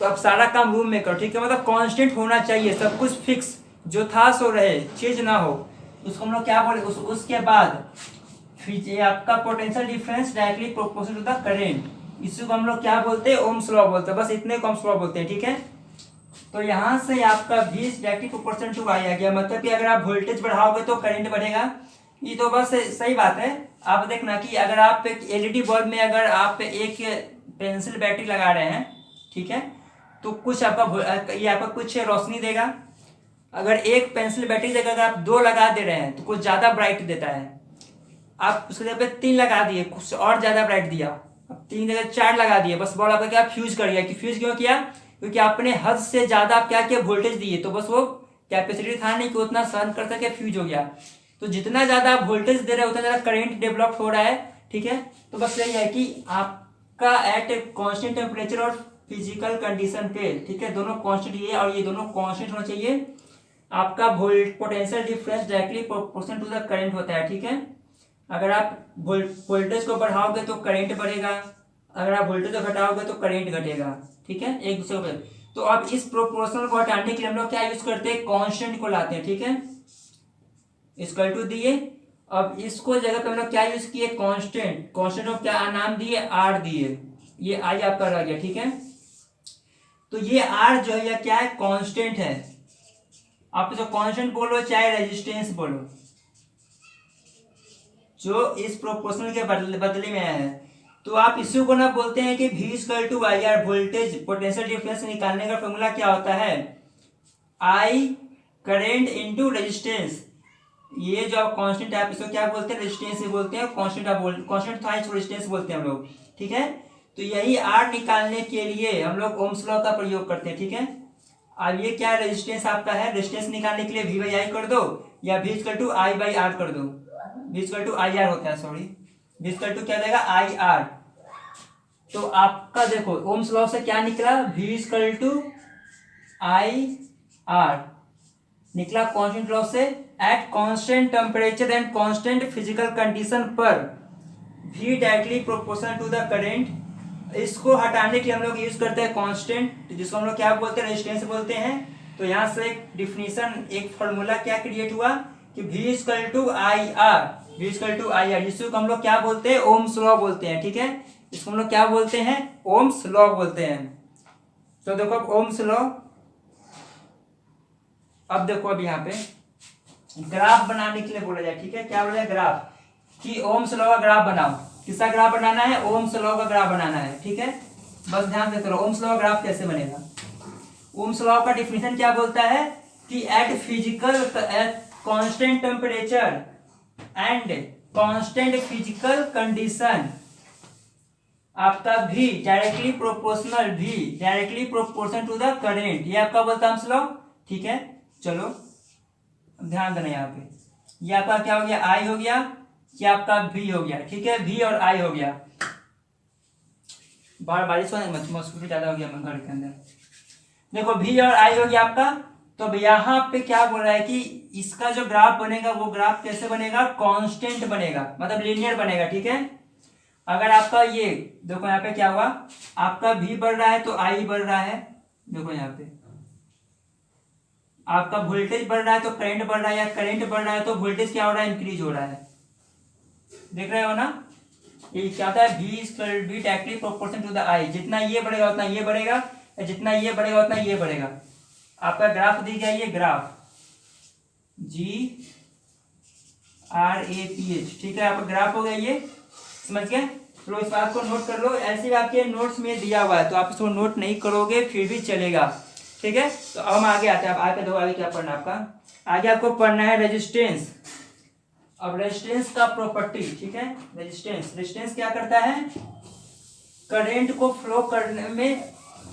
तो आप सारा काम रूम में करो, ठीक है। मतलब कांस्टेंट होना चाहिए, सब कुछ फिक्स, जो था सो रहे, चेंज ना हो। उसको हम लोग क्या बोले, उसके बाद फिर आपका potential difference directly proportional to the current, इसको हम लोग क्या बोलते हैं, ओम्स लॉ बोलते हैं। बस इतने को ओम्स लॉ बोलते हैं, ठीक है। तो यहाँ से आपका V directly proportional to I आ गया, मतलब कि अगर आप वोल्टेज बढ़ाओगे तो करंट बढ़ेगा। ये तो बस सही बात है। आप देखना कि अगर आप एक LED बल्ब में अगर आप एक पेंसिल बैटरी लगा रहे हैं, ठीक है, तो कुछ आपका ये आपका कुछ रोशनी देगा। अगर एक पेंसिल बैटरी जगह अगर आप 2 लगा दे रहे हैं तो कुछ ज़्यादा ब्राइट देता है। आप उसके जगह पे 3 लगा दिए, कुछ और ज़्यादा ब्राइट दिया। अब 3 जगह 4 लगा दिए, बस बॉल आपका क्या फ्यूज कर गया। कि फ्यूज क्यों किया, क्योंकि आपने हद से ज़्यादा आप क्या किया, वोल्टेज दिए, तो बस वो कैपेसिटी था नहीं कि उतना सहन कर सके, फ्यूज हो गया। तो जितना ज़्यादा आप वोल्टेज दे रहे हैं उतना ज़्यादा करंट डेवलप हो रहा है, ठीक है। तो बस यही है कि आपका एट कांस्टेंट टेम्परेचर और फिजिकल कंडीशन पे, ठीक है, दोनों कांस्टेंट, ये और ये दोनों कांस्टेंट होना चाहिए। आपका potential difference directly proportional to the current होता है, ठीक है। अगर आप वोल्टेज को बढ़ाओगे तो करंट बढ़ेगा, अगर आप वोल्टेज को घटाओगे तो करंट घटेगा, ठीक है, एक दूसरे को। तो अब इस प्रोपोर्शनल को हटाने के लिए हम लोग क्या यूज करते हैं, कांस्टेंट को लाते हैं, ठीक है। इक्वल टू दिए, अब इसको जगह पे हम लोग क्या यूज किए, कांस्टेंट को क्या नाम दिए, आर दिए। ये आई आपका रह गया, ठीक है। तो ये आर जो है यह क्या है, कांस्टेंट है। आप इसको कांस्टेंट बोलो चाहे रेजिस्टेंस बोलो, जो इस प्रोपोर्शनल के बदले में आया है। तो आप इसी को ना बोलते हैं कि V equal to I R, voltage potential difference निकालने का फॉर्मूला क्या होता है, I करंट इनटू रेजिस्टेंस। ये जो आप कांस्टेंट है आप इसको क्या बोलते हैं, रेजिस्टेंस ही बोलते हैं। कांस्टेंट आप कांस्टेंट था इसको रेजिस्टेंस बोलते हैं हम लोग, ठीक है। तो यही R निकालने के लिए हम लोग ओम्स लॉ का प्रयोग करते हैं, ठीक है। अब ये क्या रेजिस्टेंस आपका है, रेजिस्टेंस निकालने के लिए V/I कर दो या V इक्वल टू I/R कर दो। V इक्वल टू IR होता है, सॉरी, V इक्वल टू क्या देगा, IR। तो आपका देखो ओम्स लॉ से क्या निकला, V इक्वल टू IR निकला कांस्टेंट लॉ से। At constant temperature and constant physical condition पर V directly proportional to the current, इसको हटाने के लिए हम लोग यूज करते हैं कांस्टेंट, जिसको हम लोग क्या बोलते हैं, रेजिस्टेंस बोलते हैं। तो यहाँ से एक डिफिनीशन, एक फॉर्मूला क्या क्रिएट हुआ कि V equal to I R, V equal to I R, जिसको हम लोग क्या बोलते हैं, ओम्स लॉ बोलते हैं। ठीक है, इसको हम लोग क्या बोलते हैं, ओम्स लॉ बोलते हैं। तो देखो अब ओम्स लॉ, अब देखो अब यहाँ पे ग्राफ बनाने के लिए बोला जाए। ठीक है, क्या बोला जाए, ग्राफ, कि ओम्स लॉ का ग्राफ बनाओ। किसका ग्राफ बनाना है, ओम्स लॉ का ग्राफ बनाना है। ठीक है, बस ध्यान देते रहो ओम्स लॉ का ग्राफ कैसे बनेगा। ओम्स लॉ का डिफिनीशन क्या बोलता है कि at physical, at constant temperature and constant physical condition, आपका V directly proportional, V directly proportional to the current, ये आपका बोलता है ओम्स लॉ। ठीक है, चलो ध्यान देना यहाँ पे, ये आपका क्या हो गया, I हो गया, ये आपका V हो गया। ठीक है, V और I हो गया। बारिश होने मस्किटो ज्यादा हो गया घर के अंदर। देखो V और I हो गया आपका। तो अब यहाँ पे क्या बोल रहा है कि इसका जो ग्राफ बनेगा वो ग्राफ कैसे बनेगा, कांस्टेंट बनेगा, मतलब लीनियर बनेगा। ठीक है, अगर आपका ये देखो यहाँ पे क्या हुआ, आपका V बढ़ रहा है तो I बढ़ रहा है। देखो यहाँ पे आपका वोल्टेज बढ़ रहा है तो करंट बढ़ रहा है, या करंट बढ़ रहा है तो वोल्टेज क्या हो रहा है, इंक्रीज हो रहा है। देख रहे हो ना, ये क्या होता है, V directly proportional to the I, जितना ये बढ़ेगा उतना ये बढ़ेगा, या जितना ये बढ़ेगा उतना ये बढ़ेगा। आपका ग्राफ दी गया, ये ग्राफ GRAPH। ठीक है, आपका ग्राफ हो गया, ये समझ गए। चलो इस बात को नोट कर लो, ऐसे भी आपके नोट्स में दिया हुआ है तो आप इसको नोट नहीं करोगे फिर भी चलेगा। ठीक है, तो अब हम आगे आते हैं। अब आगे दो, आगे क्या पढ़ना आपका, आगे आपको पढ़ना है रेजिस्टेंस। अब रेजिस्टेंस का प्रॉपर्टी। ठीक है, रेजिस्टेंस क्या करता है, करंट को फ्लो करने में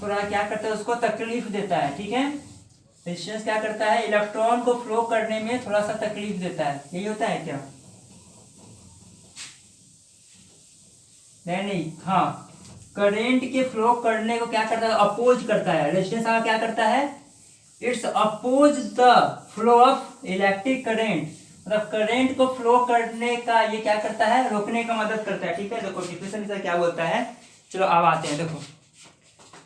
थोड़ा क्या करता है, उसको तकलीफ देता है। ठीक है, रेजिस्टेंस क्या करता है, इलेक्ट्रॉन को फ्लो करने में थोड़ा सा तकलीफ देता है, यही होता है क्या, नहीं, हाँ, करंट के फ्लो करने को क्या करता है, अपोज करता है। रेजिस्टेंस क्या करता है, it's oppose the flow of electric current, मतलब करंट को फ्लो करने का ये क्या करता है, रोकने का मदद करता है। ठीक है, देखो डिफिनेशन से क्या बोलता है, चलो अब आते हैं। देखो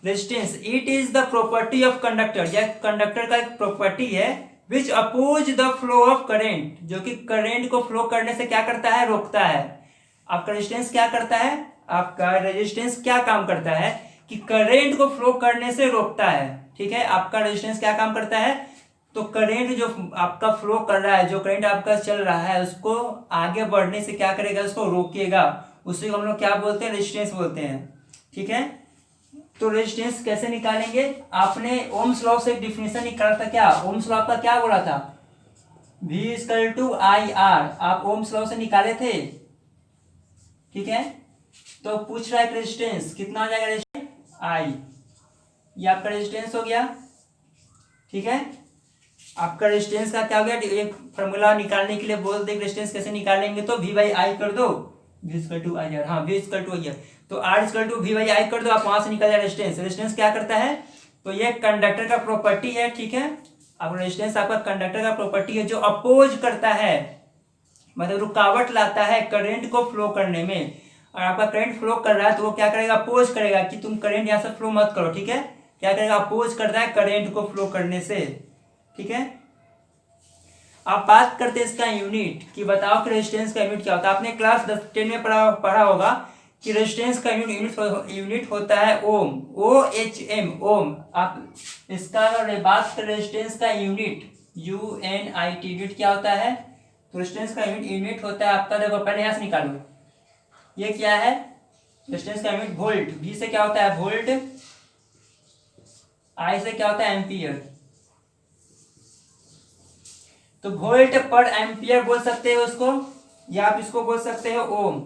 resistance, it is the property of conductor, यह कंडक्टर का एक प्रॉपर्टी है, which oppose the flow of current, जो कि करंट को फ्लो करने से क्या करता है, रोकता है। आपका रेजिस्टेंस क्या करता है, आपका रेजिस्टेंस क्या काम करता है कि करंट को फ्लो करने से रोकता है। ठीक है, आपका रेजिस्टेंस क्या काम करता है, तो करंट जो आपका फ्लो कर रहा है, जो करंट आपका चल रहा है उसको आगे बढ़ने से क्या करेगा, उसको रोकेगा, उसी को हम लोग क्या बोलते हैं, रेजिस्टेंस बोलते हैं। ठीक है, तो रेजिस्टेंस कैसे निकालेंगे, आपने ओम्स लॉ से एक डिफिनेशन निकाला था, क्या ओम्स लॉ आपका क्या बोला था, V equal to I R, आप ओम्स लॉ से निकाले थे। ठीक है, तो पूछ रहा है रेजिस्टेंस कितना हो जाएगा, रेजिस्टेंस I, ये आपका रेजिस्टेंस हो गया। ठीक है, आपका रेजिस्टेंस का क्या हो गया, एक फॉर्मूला निकालने के लिए बोल दे रेजिस्टेंस कैसे निकालेंगे, तो V बाई आई कर दो, V equal to I R, हाँ V equal to I R, तो R equal to V by I कर दो, आप वहां से निकल जाए रेजिस्टेंस। रेजिस्टेंस क्या करता है, तो ये कंडक्टर का प्रॉपर्टी है। ठीक है, अब रेजिस्टेंस आपका कंडक्टर का प्रॉपर्टी है जो अपोज करता है, मतलब रुकावट लाता है करंट को फ्लो करने में। और आपका करंट फ्लो कर रहा है तो वो क्या करेगा, अपोज करेगा कि तुम करंट यहाँ से फ्लो मत करो। ठीक है, क्या करेगा, अपोज करता है करंट को फ्लो करने से। ठीक है, आप बात करते हैं इसका यूनिट कि बताओ कि रेजिस्टेंस का यूनिट क्या होता है। आपने क्लास 10 में पढ़ा होगा कि रेजिस्टेंस का यूनिट होता है ओम, OHM, ओम। आप इसका अगर बात करें रेजिस्टेंस का यूनिट UNIT, यूनिट क्या होता है, तो रेजिस्टेंस का यूनिट होता है आपका, देखो पहले यहाँ से निकालो, ये क्या है, रेजिस्टेंस का यूनिट वोल्ट, V से क्या होता है वोल्ट, I से क्या होता है एम्पियर। तो वोल्ट पर एम्पियर बोल सकते हो उसको, या आप इसको बोल सकते हो ओम,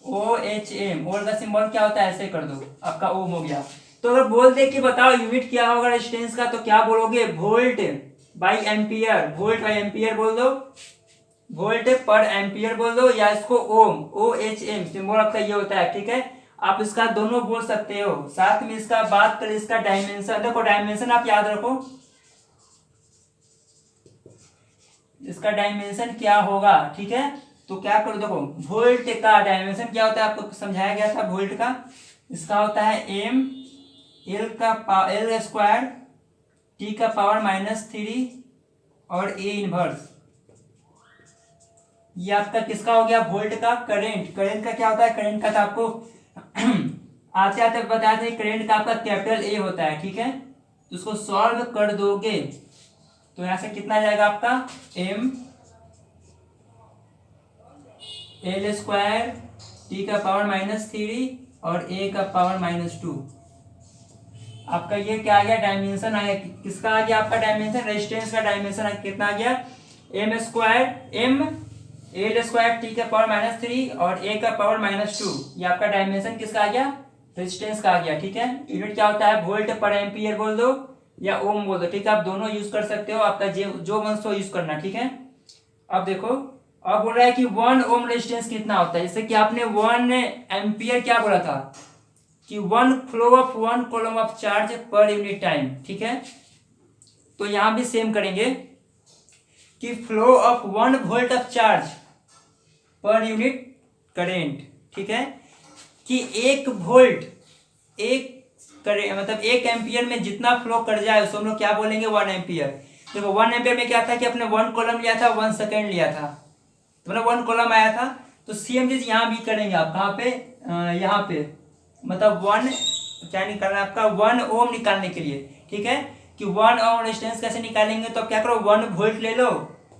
OHM। ओम का सिंबल क्या होता है, ऐसे कर दो, आपका ओम हो गया। तो अगर बोल दे कि बताओ यूनिट क्या होगा रेजिस्टेंस का, तो क्या बोलोगे, volt by ampere, volt by ampere बोल दो, वोल्ट पर एम्पियर बोल दो, या इसको ओम, OHM सिंबल आपका ये होता है। ठीक है, आप इसका दोनों बोल सकते हो। साथ में इसका बात करें, इसका डायमेंशन, देखो डायमेंशन आप याद रखो, इसका डायमेंशन क्या होगा। ठीक है, तो क्या करो, देखो वोल्ट का डायमेंशन क्या होता है, आपको समझाया गया था वोल्ट का, इसका होता है एम एल स्क्वायर टी का पावर -3 और ए इनवर्स। ये आपका किसका हो गया, वोल्ट का करंट। करंट का क्या होता है, करंट का तो आपको आते आते बताया था, करंट का आपका कैपिटल ए होता है, ठीक है। तो उसको सॉल्व कर दोगे तो यहां से कितना जाएगा आपका, एम एल स्क्वायर टी का पावर -3 और ए का पावर -2। आपका ये क्या आ गया, डायमेंशन आ गया। किसका आ गया आपका डायमेंशन, रेजिस्टेंस का डायमेंशन कितना आ गया, एम एल स्क्वायर टी का पावर -3 और ए का पावर -2। ये आपका डायमेंशन किसका आ गया, रेजिस्टेंस का आ गया, ठीक है। यूनिट क्या होता है, वोल्ट पर एम्पियर बोल दो या ओम बोल दो, ठीक है। आप दोनों यूज कर सकते हो, आपका जो मन सो यूज करना, ठीक है। अब देखो, अब बोल रहा है कि 1 ओम रेजिस्टेंस कितना होता है। जैसे कि आपने 1 एम्पियर क्या बोला था कि 1 flow of 1 coulomb of charge per unit time, ठीक है। तो यहां भी सेम करेंगे कि flow of 1 volt of charge per unit current, ठीक है। कि 1 वोल्ट मतलब 1 एम्पियर में जितना फ्लो कर जाए उसको हम लोग क्या बोलेंगे, 1 एम्पियर। देखो 1 एम्पियर में क्या था कि अपने 1 कॉलम लिया था, 1 सेकेंड लिया था, तो मतलब 1 कॉलम आया था। तो सेम चीज यहाँ भी करेंगे आप, कहाँ पे, यहाँ पे, मतलब 1 क्या निकालना है आपका, 1 ओम निकालने के लिए, ठीक है। कि 1 ओम रेजिस्टेंस कैसे निकालेंगे, तो आप क्या करो, 1 वोल्ट ले लो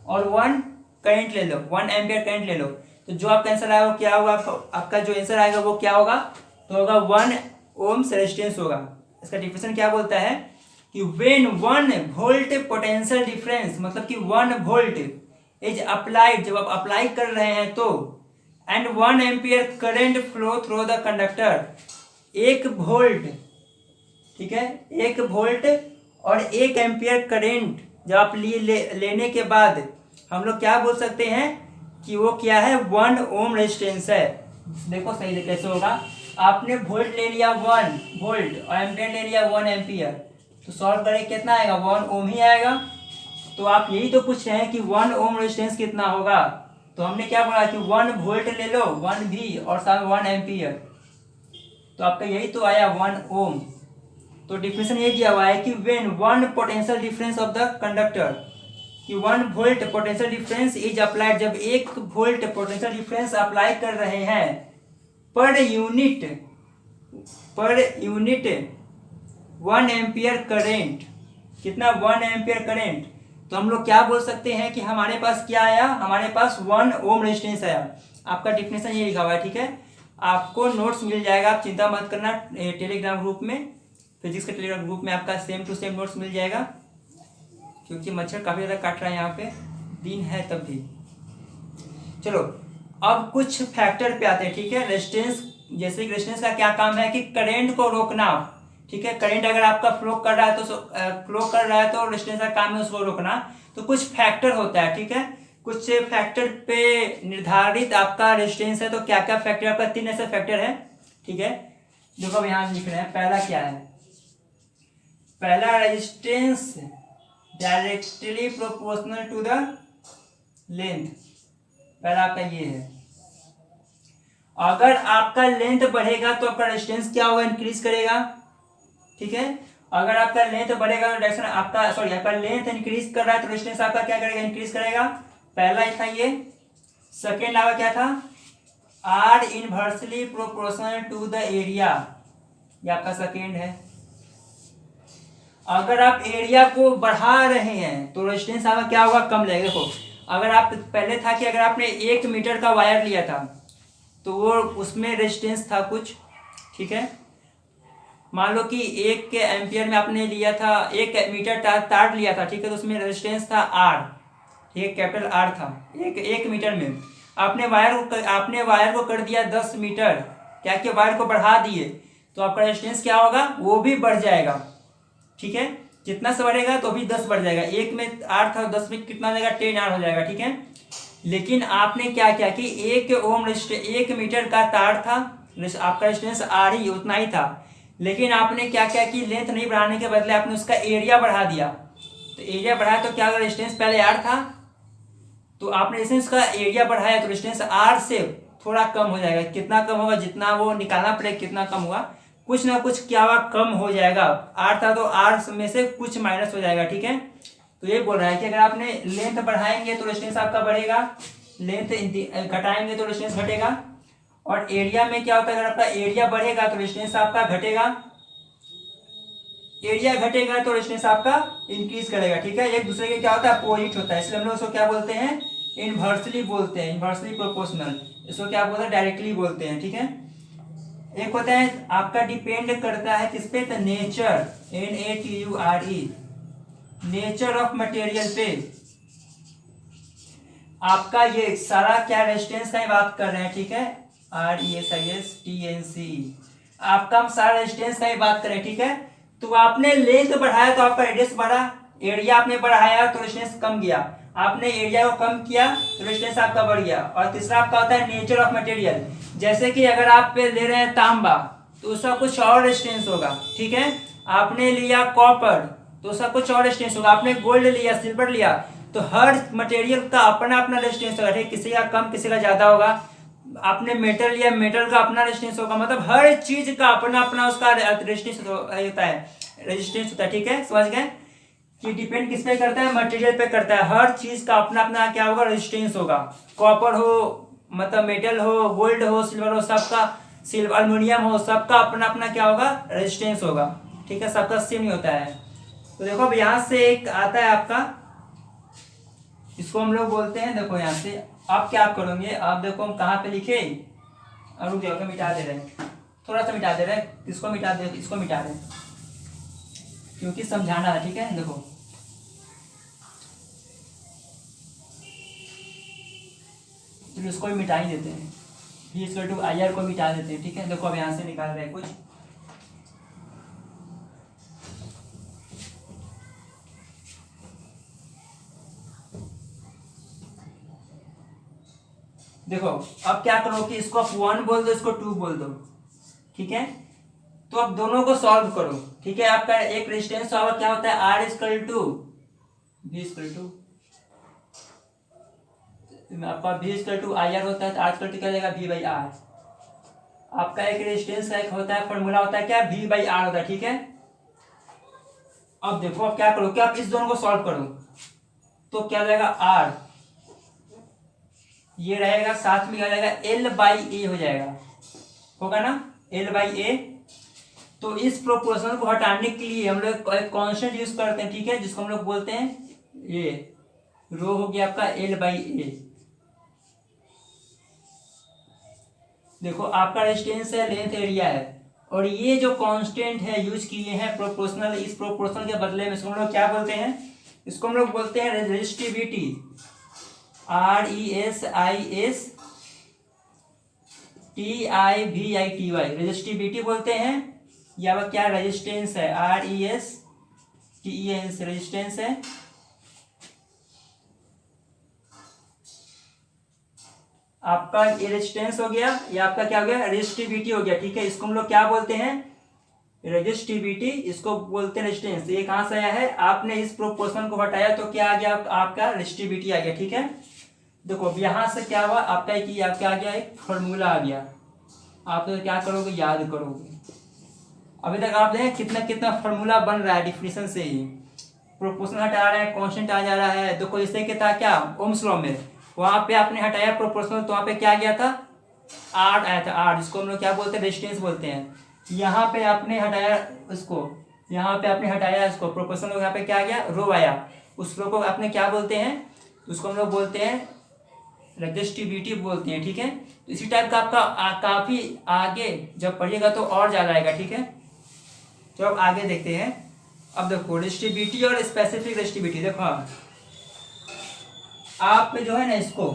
और 1 करंट ले लो, 1 एम्पियर करंट ले लो। तो जो आपका आंसर आएगा वो क्या होगा, आपका जो आंसर आएगा वो क्या होगा, तो होगा 1 ओम्स रेजिस्टेंस होगा। इसका डिफिनेशन क्या बोलता है कि व्हेन 1 वोल्ट पोटेंशियल डिफरेंस, मतलब कि 1 वोल्ट इज अप्लाइड, जब आप अप्लाई कर रहे हैं तो, and 1 ampere current flow through the conductor, 1 volt, ठीक है, 1 वोल्ट और 1 एम्पियर करंट जब आप लेने के बाद हम लोग क्या बोल सकते हैं कि वो क्या है, 1 ओम रेजिस्टेंस है। देखो सही से कैसे होगा, आपने वोल्ट ले लिया 1 वोल्ट और एम्पियर ले लिया 1 एम्पियर, तो सॉल्व करें कितना आएगा, 1 ओम ही आएगा। तो आप यही तो पूछ रहे हैं कि 1 ओम रेजिस्टेंस कितना होगा, तो हमने क्या बोला कि 1 वोल्ट ले लो, 1 भी और साथ 1 एम्पियर, तो आपका यही तो आया 1 ओम। तो डिफिनेशन ये दिया हुआ है कि when 1 potential difference of the conductor, कि 1 volt potential difference is applied, जब 1 वोल्ट पोटेंशियल डिफरेंस अप्लाई कर रहे हैं पर यूनिट 1 एम्पियर करेंट, कितना, 1 एम्पियर करेंट, तो हम लोग क्या बोल सकते हैं कि हमारे पास क्या आया, हमारे पास 1 ओम रेजिस्टेंस आया। आपका डिफिनेशन ये लिखा हुआ है, ठीक है। आपको नोट्स मिल जाएगा, आप चिंता मत करना, टेलीग्राम ग्रुप में, फिजिक्स के टेलीग्राम ग्रुप में आपका सेम टू सेम नोट्स मिल जाएगा, क्योंकि मच्छर काफ़ी ज़्यादा काट रहा है यहाँ पे, दिन है तब भी। चलो अब कुछ फैक्टर पे आते हैं, ठीक है। रेजिस्टेंस, जैसे कि रेजिस्टेंस का क्या काम है कि करंट को रोकना, ठीक है। करंट अगर आपका फ्लो कर रहा है तो रेजिस्टेंस का काम है उसको रोकना। तो कुछ फैक्टर होता है, ठीक है। कुछ फैक्टर पे निर्धारित आपका रेजिस्टेंस है। तो क्या क्या फैक्टर, आपका 3 ऐसे फैक्टर है, ठीक है। देखो अब यहाँ लिख रहे हैं, पहला क्या है, पहला resistance directly proportional to the length, पहला आपका ये है। अगर आपका लेंथ बढ़ेगा तो आपका रेजिस्टेंस क्या होगा, इंक्रीज करेगा, ठीक है। अगर आपका लेंथ बढ़ेगा तो डायरेक्शन आपका, सॉरी, आपका लेंथ इंक्रीज कर रहा है तो रेजिस्टेंस आपका क्या करेगा, इंक्रीज करेगा। पहला था ये। सेकेंड आपका क्या था, R inversely proportional to the area, ये आपका सेकेंड है। अगर आप एरिया को बढ़ा रहे हैं तो रेजिस्टेंस आपका क्या होगा, कम लगेगा। देखो अगर आप, पहले था कि अगर आपने 1 मीटर का वायर लिया था तो वो उसमें रेजिस्टेंस था कुछ, ठीक है। मान लो कि 1 एम्पियर में आपने लिया था, 1 मीटर तार लिया था, ठीक है। तो उसमें रेजिस्टेंस था आर, ठीक है, कैपिटल आर था 1 मीटर में। आपने वायर को कर दिया 10 मीटर, क्या किया, वायर को बढ़ा दिए, तो आपका रेजिस्टेंस क्या होगा, वो भी बढ़ जाएगा, ठीक है। जितना से बढ़ेगा तो भी 10 बढ़ जाएगा। 1 में आर था, 10 में कितना हो जाएगा, 10 आर हो जाएगा, ठीक है। लेकिन आपने क्या किया कि 1 ओम 1 मीटर का तार था, आपका रेजिस्टेंस आर ही उतना ही था, लेकिन आपने क्या किया कि लेंथ नहीं बढ़ाने के बदले आपने उसका एरिया बढ़ा दिया। तो एरिया बढ़ाया तो क्या होगा, रेजिस्टेंस पहले आर था, तो आपने जैसे इसका एरिया बढ़ाया तो रेजिस्टेंस आर से थोड़ा कम हो जाएगा। कितना कम होगा, जितना वो निकालना पड़ेगा कितना कम हुआ, कुछ ना कुछ क्या हुआ, कम हो जाएगा। आर था तो आर में से कुछ माइनस हो जाएगा, ठीक है। तो ये बोल रहा है कि अगर आपने लेंथ बढ़ाएंगे तो रेजिस्टेंस आपका बढ़ेगा, लेंथ घटाएंगे तो रेजिस्टेंस घटेगा। और एरिया में क्या होता है, अगर आपका एरिया बढ़ेगा तो रेजिस्टेंस आपका घटेगा, एरिया घटेगा तो रेजिस्टेंस आपका इंक्रीज करेगा, ठीक है। एक दूसरे के क्या होता है, अपोजिट होता है, इसलिए हम लोग इसको क्या बोलते हैं, इनवर्सली बोलते हैं, इनवर्सली प्रोपोर्शनल। इसको क्या बोलते हैं, डायरेक्टली बोलते हैं, ठीक है। एक होता है आपका डिपेंड करता है किस पे, तो nature, NATURE, nature of material पे। आपका ये सारा क्या रेजिस्टेंस का ही बात कर रहे हैं, ठीक है, RESISTNC, आपका हम सारा रेजिस्टेंस का ही बात करें, ठीक है। तो आपने लेंथ बढ़ाया तो आपका रेडियस बढ़ा, एरिया आपने बढ़ाया तो रेजिस्टेंस कम गया, आपने एरिया को कम किया तो रेजिस्टेंस आपका बढ़ गया। और तीसरा आपका होता है नेचर ऑफ मटेरियल, जैसे कि अगर आप पे ले रहे हैं तांबा तो उसका कुछ और रेजिस्टेंस होगा, ठीक है। आपने लिया कॉपर तो उसका कुछ और रेजिस्टेंस होगा, आपने गोल्ड लिया, सिल्वर लिया, तो हर मटेरियल का अपना अपना रेजिस्टेंस होगा, ठीक, किसी का कम किसी का ज्यादा होगा। आपने मेटल लिया, मेटल का अपना रेजिस्टेंस होगा, मतलब हर चीज का अपना अपना उसका रेजिस्टेंस होता है, रेजिस्टेंस होता है, ठीक है। समझ गए कि डिपेंड किस पे करता है, मटेरियल पे करता है, हर चीज का अपना अपना क्या होगा, रेजिस्टेंस होगा। कॉपर हो, मतलब मेटल हो, गोल्ड हो, सिल्वर हो, सबका, सिल्वर अल्युमिनियम हो, सबका अपना अपना क्या होगा, रेजिस्टेंस होगा, ठीक है, सबका सेम नहीं होता है। तो देखो अब यहाँ से एक आता है आपका, इसको हम लोग बोलते हैं, देखो यहाँ से आप क्या करोगे, आप देखो हम कहाँ पे लिखे, रुक जाओ, मिटा दे रहे हैं, थोड़ा सा मिटा दे रहे हैं, इसको मिटा दे, इसको मिटा रहे हैं क्योंकि समझाना है, ठीक है। देखो चलो इसको भी मिटा ही देते हैं, V=IR को मिटा देते हैं, ठीक है। देखो अब यहाँ से निकाल रहे हैं कुछ, देखो अब क्या करो कि इसको आप 1 बोल दो, इसको 2 बोल दो, ठीक है। तो अब दोनों को सॉल्व करो, ठीक है। आपका एक रेजिस्टेंस सॉल्व क्या होता है, R आपका V=IR होता है, तो R क्या जाएगा, V/R। आपका एक रेजिस्टेंस का एक होता है, फॉर्मूला होता है क्या, V/R होता है, ठीक है। अब देखो अब क्या करो कि आप इस दोनों को सॉल्व करो, तो क्या जाएगा, R ये रहेगा, साथ में क्या जाएगा, L/A हो जाएगा, होगा ना, L/A। तो इस प्रोपोर्शनल को हटाने के लिए हम लोग एक कांस्टेंट यूज करते हैं, ठीक है, जिसको हम लोग बोलते हैं, ये रो हो गया आपका L/A। देखो आपका रेजिस्टेंस है, लेंथ, एरिया है, और ये जो कांस्टेंट है यूज किए हैं प्रोपोर्शनल, इस प्रोपोर्शनल के बदले में इसको हम लोग क्या बोलते हैं, इसको हम लोग बोलते हैं रेजिस्टिविटी, RESISTIVITY, रेजिस्टिविटी बोलते हैं। या वह क्या, रेजिस्टेंस है, RESTENS, रेजिस्टेंस है। आपका ये रेजिस्टेंस हो गया, ये आपका क्या हो गया, रेजिस्टिविटी हो गया, ठीक है। इसको हम लोग क्या बोलते हैं, रेजिस्टिविटी, इसको बोलते हैं रेजिस्टेंस। ये कहाँ से आया है, आपने इस प्रोपोर्शन को हटाया तो क्या आ गया, आपका रेजिस्टिविटी आ गया, ठीक है। देखो अब यहाँ से क्या हुआ, आपका क्या आ गया, एक फॉर्मूला आ गया, आप तो क्या करोगे, याद करोगे। अभी तक आप देखें कितना कितना फॉर्मूला बन रहा है डिफिनेशन से ही, प्रोपोर्शन हटा रहा है, कांस्टेंट आ जा रहा है। देखो जैसे कि था क्या, ओम्स लॉ में, वहां पे आपने हटाया प्रोपोर्शनल तो वहां पे क्या गया था, R आया था, R जिसको हम लोग क्या बोलते हैं, रेजिस्टेंस बोलते हैं। यहाँ पे आपने हटाया इसको, यहाँ पे आपने हटाया इसको, प्रोपोर्शनल यहाँ पे क्या गया, रो आया, उस रो को आपने क्या बोलते हैं, उसको हम लोग बोलते हैं रेजिस्टिविटी बोलते हैं, ठीक है। तो इसी टाइप का आपका काफी आगे जब पढ़िएगा तो और ज्यादा आएगा, ठीक है। तो अब आगे देखते हैं। अब देखो रेजिस्टिविटी और स्पेसिफिक रेजिस्टिविटी, देखो आप जो है ना, इसको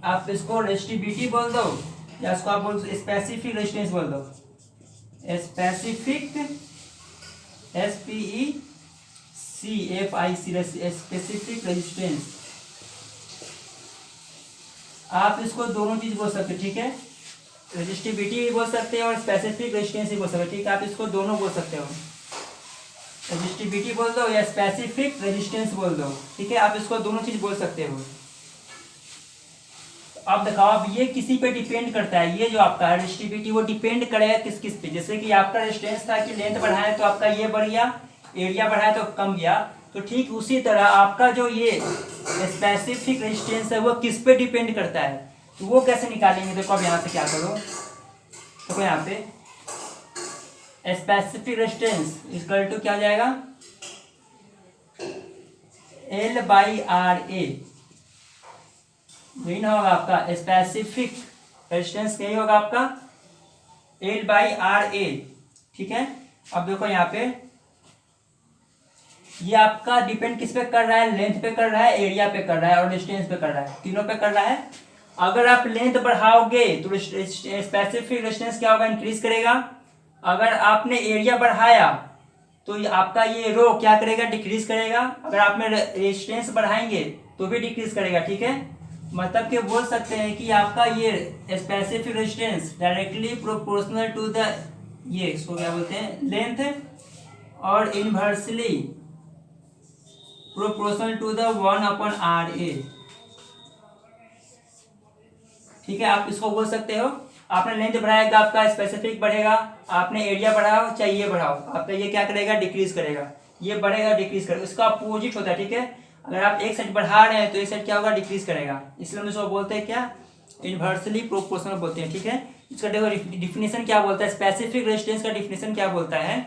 आप इसको रेजिस्टिविटी बोल दो या इसको आप बोल स्पेसिफिक रेजिस्टेंस बोल दो, स्पेसिफिक SPECIC, स्पेसिफिक रेजिस्टेंस। आप इसको दोनों चीज बोल सकते हैं, ठीक है, रेजिस्टिविटी भी बोल सकते हैं और स्पेसिफिक रेजिस्टेंस भी बोल सकते हैं, ठीक है। आप इसको दोनों बोल सकते हो, रेजिस्टिविटी बोल दो या स्पेसिफिक रेजिस्टेंस बोल दो, ठीक है, आप इसको दोनों चीज बोल सकते हो। अब दिखाओ, अब ये किसी पे डिपेंड करता है, ये जो आपका रेजिस्टिविटी वो डिपेंड करेगा किस किस पे। जैसे कि आपका रेजिस्टेंस था कि लेंथ बढ़ाए तो आपका ये बढ़ गया, एरिया बढ़ाए तो कम गया। तो ठीक उसी तरह आपका जो ये स्पेसिफिक रेजिस्टेंस है वो किस पे डिपेंड करता है, तो वो कैसे निकालेंगे। देखो अब यहाँ से क्या करो, देखो यहाँ पे स्पेसिफिक रेजिस्टेंस इक्वल टू क्या हो जाएगा, L/RA। यही ना होगा आपका स्पेसिफिक रेजिस्टेंस, यही होगा आपका L/RA। ठीक है, अब देखो यहाँ पे ये आपका डिपेंड किस पे कर रहा है, लेंथ पे कर रहा है, एरिया पे कर रहा है और डिस्टेंस पे कर रहा है, तीनों पे कर रहा है। अगर आप लेंथ बढ़ाओगे तो स्पेसिफिक रेजिस्टेंस क्या होगा, इंक्रीज करेगा। अगर आपने एरिया बढ़ाया तो आपका ये रो क्या करेगा, डिक्रीज करेगा। अगर आपने रेजिस्टेंस बढ़ाएंगे तो भी डिक्रीज करेगा। ठीक है, मतलब कि बोल सकते हैं कि आपका ये specific resistance directly proportional to the ये इसको क्या बोलते हैं, लेंथ, और inversely proportional to the 1/RA। ठीक है, आप इसको बोल सकते हो, आपने लेंथ बढ़ाएगा आपका स्पेसिफिक बढ़ेगा, आपने एरिया बढ़ाओ चाहे ये बढ़ाओ, आपका ये क्या करेगा, डिक्रीज करेगा। ये बढ़ेगा डिक्रीज करेगा, इसका अपोजिट होता है। ठीक है, अगर आप एक साइड बढ़ा रहे हैं तो एक साइड क्या होगा, डिक्रीज करेगा। इसलिए हम इसको बोलते हैं क्या, इनवर्सली प्रोपोर्शनल बोलते हैं। ठीक है, इसका देखो डिफिनेशन क्या बोलता है, स्पेसिफिक रेजिस्टेंस का डिफिनेशन क्या बोलता है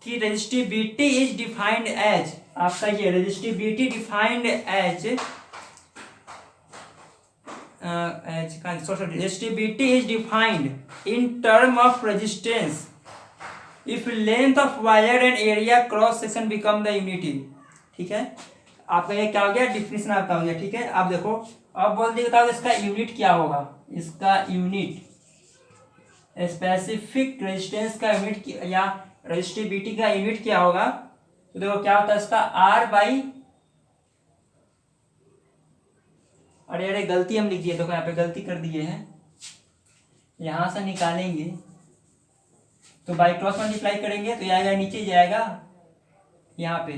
कि रेजिस्टिविटी इज डिफाइंड एज, आपका ये resistivity defined as resistivity is defined in term of resistance if length of wire and area cross section become the unity। ठीक है, आपका ये क्या हो गया, डिफिनेशन आपका हो गया। ठीक है, आप देखो अब बोल दिए बताओ इसका यूनिट क्या होगा, इसका यूनिट स्पेसिफिक रेजिस्टेंस का यूनिट या रेजिस्टिविटी का यूनिट क्या होगा। तो देखो क्या होता है इसका R/, अरे अरे गलती हम लिख दिए, देखो यहाँ पे गलती कर दिए हैं, यहाँ से निकालेंगे तो बाई क्रॉस मल्टीप्लाई करेंगे तो आएगा, नीचे जाएगा यहाँ पे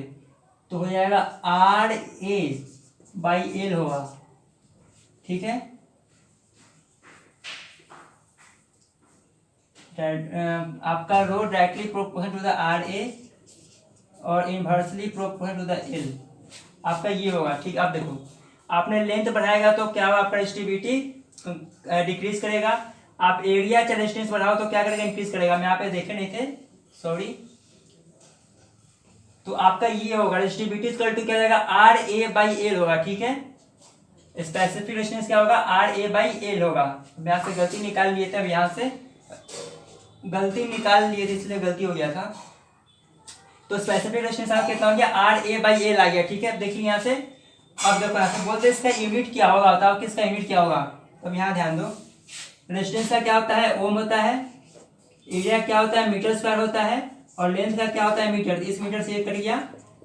तो हो जाएगा RA/L होगा। ठीक है, आपका rho directly proportional to the RA और inversely proportional to the L, आपका ये होगा। ठीक, आप देखो आपने लेंथ बढ़ाएगा तो क्या होगा, आपका रेजिस्टिविटी डिक्रीज करेगा। आप एरिया चाहे रेजिस्टेंस बढ़ाओ तो क्या करेगा, इंक्रीज करेगा। मैं यहाँ पे देखे नहीं थे, सॉरी। तो आपका ये होगा रेजिस्टिविटी इक्वल टू क्या जाएगा, RA/L होगा। ठीक है, स्पेसिफिक रेजिस्टेंस क्या होगा, RA/L होगा। मैं यहाँ से गलती निकाल लिए थे, अब यहाँ से गलती निकाल लिए थे इसलिए गलती हो गया था। तो स्पेसिफिक रेजिस्टेंस आपका कितना हो गया, RA/L आ गया। ठीक है, देखिए यहाँ से, अब देखो यहाँ से बोलते हैं इसका यूनिट क्या होगा, बताओ किसका यूनिट क्या होगा। अब यहाँ ध्यान दो, रेजिस्टेंस का क्या होता है, ओम होता है, एरिया क्या होता है, मीटर स्क्वायर होता है, और लेंथ का क्या होता है, मीटर। इस मीटर से ये कर गया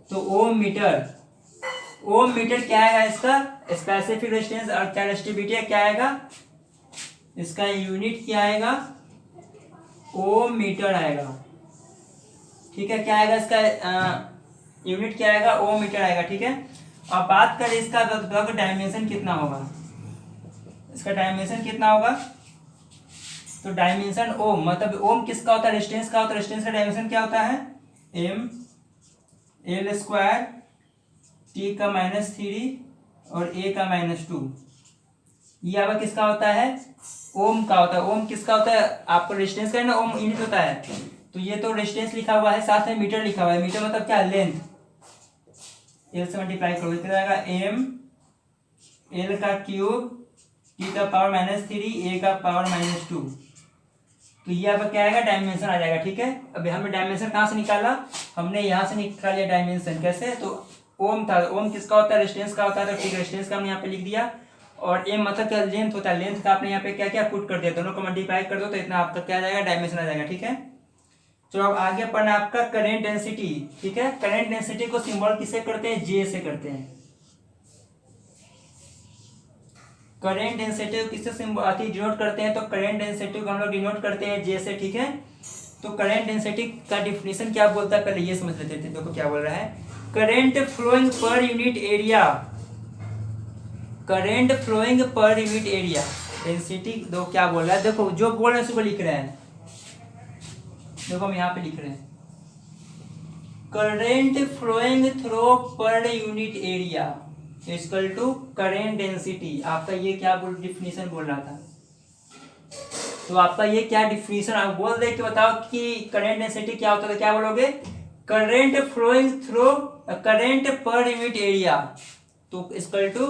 तो ओम मीटर। ओम मीटर क्या आएगा इसका, स्पेसिफिक रेजिस्टेंस, और क्या रेजिस्टिविटी क्या आएगा, इसका यूनिट क्या आएगा, ओम मीटर आएगा। ठीक है, क्या आएगा इसका यूनिट क्या आएगा, ओम मीटर आएगा। ठीक है, अब बात करें इसका डायमेंशन कितना होगा, इसका डायमेंशन कितना होगा। तो डायमेंशन ओम, मतलब ओम किसका होता है, रेजिस्टेंस का होता है। रेजिस्टेंस का डायमेंशन क्या होता है, M/L² T⁻³ और A⁻²। ये आपका किसका होता है, ओम का होता है। ओम किसका होता है, आपको रेजिस्टेंस का है ना, ओम यूनिट होता है। तो ये तो रेजिस्टेंस लिखा हुआ है, साथ में मीटर लिखा हुआ है। मीटर मतलब क्या, लेंथ। L से मल्टीप्लाई करो, कितना आएगा, M/L³ T⁻³ A⁻²। तो ये आपका क्या आएगा, डायमेंशन आ जाएगा। ठीक है, अभी हमने डायमेंशन कहाँ से निकाला, हमने यहाँ से निकाल लिया डायमेंशन। कैसे, तो ओम था, ओम किसका होता है, रेजिस्टेंस का होता है। तो ठीक, रेजिस्टेंस का हमने यहाँ पे लिख दिया, और एम मतलब क्या, लेंथ होता है। लेंथ का आपने यहाँ पे क्या क्या पुट कर दिया, दोनों को मल्टीप्लाई कर दो तो इतना आपका क्या आ जाएगा, डायमेंशन आ जाएगा। ठीक है, चलो अब आगे पढ़ना आपका करंट डेंसिटी। ठीक है, करंट डेंसिटी को सिंबल किससे करते हैं, जे से करते हैं। करंट डेंसिटी किससे सिंबल डिनोट करते हैं, तो करंट डेंसिटी को हम लोग डिनोट करते हैं जे से। ठीक है, तो करंट डेंसिटी का डिफिनेशन क्या बोलता है, पहले ये समझ लेते थे। देखो क्या बोल रहा है, current flowing per unit area, current flowing per unit area density. दो क्या बोल रहा है, देखो जो बोल रहे हैं उसको लिख रहे हैं। देखो हम यहाँ पे लिख रहे हैं current flowing through per unit area equal to current density. आपका ये क्या डिफिनीशन बोल रहा था, तो आपका ये क्या डिफिनीशन आप बोल दे कि बताओ कि करेंट डेंसिटी क्या होता है, तो क्या बोलोगे current flowing through current per unit area, तो इक्वल टू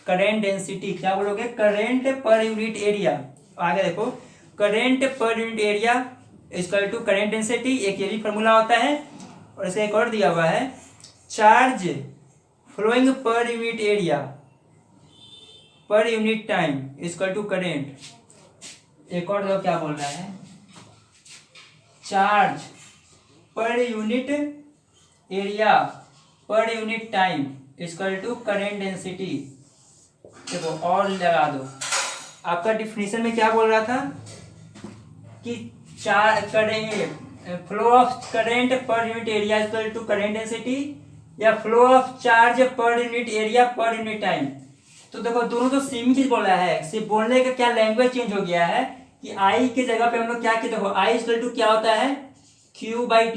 करेंट डेंसिटी। क्या बोलोगे करेंट पर यूनिट एरिया। आगे देखो current per unit area equal to current density, एक ये भी फॉर्मूला होता है। और इसका एक और दिया हुआ है charge flowing per unit area per unit time equal to current. एक और दो क्या बोल रहा है charge per unit area per unit time equal to current density. देखो और लगा दो, आपका डिफिनीशन में क्या बोल रहा था कि flow of current per unit area equal to current density या flow of charge per unit area per unit time. तो देखो दोनों तो सेम चीज बोल रहा है, सिर्फ बोलने का क्या लैंग्वेज चेंज हो गया है कि आई के जगह पे हम लोग क्या किए, देखो आई इक्वल टू क्या होता है क्यू बाई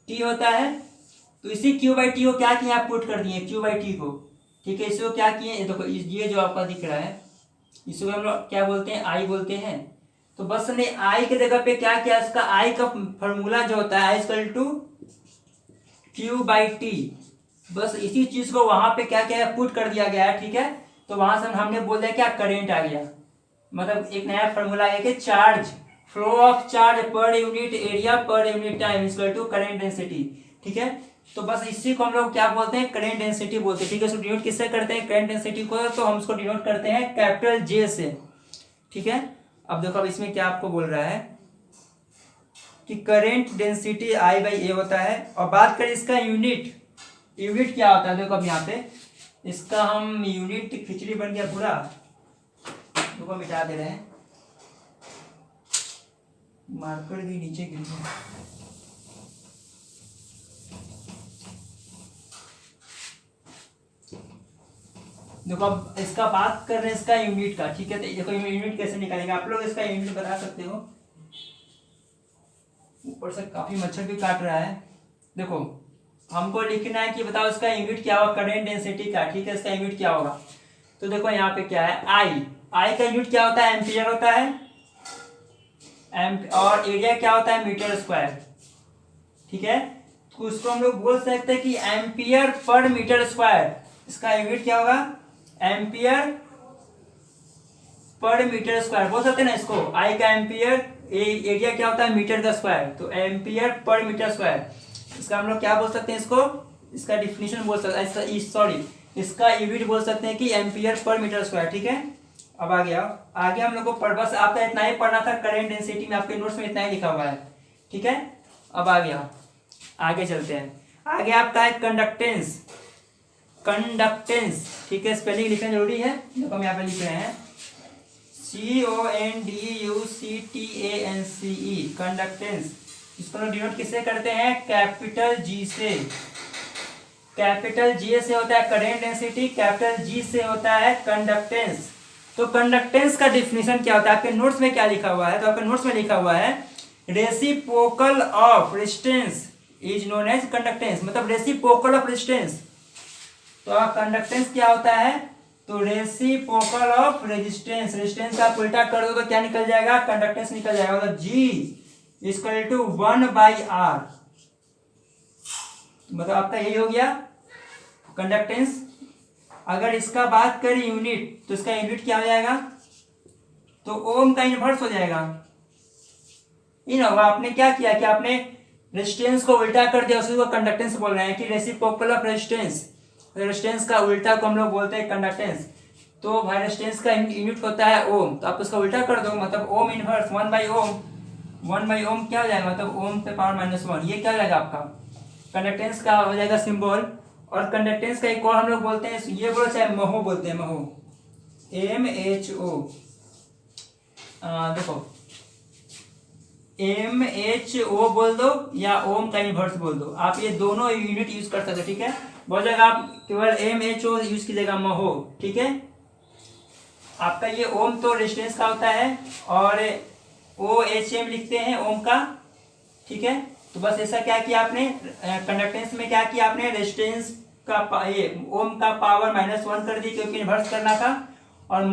टी होता है। तो इसी क्यू बाई टी को क्या किया आप पुट कर दिए क्यू बाई टी को, ठीक है। इसको क्या किए, देखो ये जो आपका दिख रहा है इसको हम लोग क्या बोलते हैं आई बोलते हैं। तो बस हमने आई के जगह पे क्या किया, इसका आई का फॉर्मूला जो होता है I equal to Q by T, बस इसी चीज को वहां पे क्या क्या पुट कर दिया गया है, ठीक है। तो वहां से हमने बोल दिया क्या करेंट आ गया, मतलब एक नया फॉर्मूला है कि charge flow of charge per unit area per unit time equal to current density, ठीक है। तो बस इसी को हम लोग क्या बोलते हैं करेंट डेंसिटी बोलते हैं, ठीक है। इसको डिनोट किससे करते हैं करेंट डेंसिटी को, तो हम इसको डिनोट करते हैं कैपिटल जे से, ठीक है। अब देखो अब इसमें क्या आपको बोल रहा है कि करेंट डेंसिटी आई बाई ए होता है। और बात करें इसका यूनिट, यूनिट क्या होता है, देखो अब यहाँ पे इसका हम यूनिट खिचड़ी बन गया पूरा, देखो मिटा दे रहे हैं, मार्कर भी नीचे गिर गया। देखो अब इसका बात कर रहे हैं इसका यूनिट का, ठीक है। तो देखो यूनिट कैसे निकालेंगे, आप लोग इसका यूनिट बता सकते हो। ऊपर से काफी मच्छर भी काट रहा है। देखो हमको लिखना है कि बताओ इसका यूनिट क्या होगा करेंट डेंसिटी का, ठीक है। इसका यूनिट क्या होगा, तो देखो यहाँ पे क्या है आई का यूनिट क्या होता है एम्पियर होता है, और एरिया क्या होता है मीटर स्क्वायर, ठीक है। तो उसको हम लोग बोल सकते हैं कि एम्पियर पर मीटर स्क्वायर, इसका यूनिट क्या होगा एम्पियर पर मीटर स्क्वायर बोल सकते हैं ना इसको। आई का एम्पियर, एरिया क्या होता है मीटर का स्क्वायर, तो एम्पियर पर मीटर स्क्वायर, इसका हम लोग क्या बोल सकते हैं इसको, इसका डिफिनीशन बोल सकते हैं, सॉरी इसका यूनिट बोल सकते हैं कि एम्पियर पर मीटर स्क्वायर, ठीक है। अब आगे हम लोग को बस आपका इतना ही पढ़ना था करेंट डेंसिटी में, आपके नोट्स में इतना ही लिखा हुआ है, ठीक है। अब आगे चलते हैं। आगे आपका है कंडक्टेंस, ठीक है। स्पेलिंग लिखना जरूरी है, देखो हम यहाँ पे लिख रहे हैं CONDUCTANCE कंडक्टेंस। इसको लोग डिनोट किससे करते हैं कैपिटल जी से, कैपिटल जी से होता है करेंट डेंसिटी, कैपिटल जी से होता है कंडक्टेंस। तो कंडक्टेंस का डिफिनीशन क्या होता है, आपके नोट्स में क्या लिखा हुआ है, तो आपके नोट्स में लिखा हुआ है reciprocal of resistance is known as conductance, मतलब रेसिप्रोकल ऑफ रेजिस्टेंस। तो आप कंडक्टेंस क्या होता है, तो रेसिप्रोकल ऑफ रेजिस्टेंस, रेजिस्टेंस का उल्टा कर दो तो क्या निकल जाएगा कंडक्टेंस निकल जाएगा, मतलब G इक्वल टू 1/R, मतलब आपका यही हो गया कंडक्टेंस। अगर इसका बात करें यूनिट, तो इसका यूनिट क्या हो जाएगा, तो ओम का इनवर्स हो जाएगा। इन होगा आपने क्या किया कि आपने रेजिस्टेंस को उल्टा कर दिया, उसी को कंडक्टेंस बोल रहे हैं कि रेसिप्रोकल ऑफ रेजिस्टेंस, रेजिस्टेंस का उल्टा को हम लोग बोलते हैं कंडक्टेंस। तो भाई रेजिस्टेंस का यूनिट होता है ओम, तो आप उसका उल्टा कर दो, मतलब ओम इनवर्स 1/ओम क्या हो जाएगा, मतलब ओम पे पावर -1, ये क्या हो जाएगा आपका कंडक्टेंस का हो जाएगा सिंबल। और कंडक्टेंस का एक और हम लोग बोलते हैं, ये बोलो चाहे महो बोलते हैं, महो MHO, देखो MHO बोल दो या ओम का इनवर्स बोल दो, आप ये दोनों यूनिट यूज कर सकते हो, ठीक है। बहुत जगह आप केवल MHO यूज कीजिएगा महो, ठीक है। आपका ये ओम तो रेजिस्टेंस का होता है और OHM लिखते हैं ओम का, ठीक है। तो बस ऐसा क्या किया आपने कंडक्टेंस में, क्या किया आपने रेजिस्टेंस का ये ओम का पावर -1 कर दी क्योंकि इन्वर्स करना था, और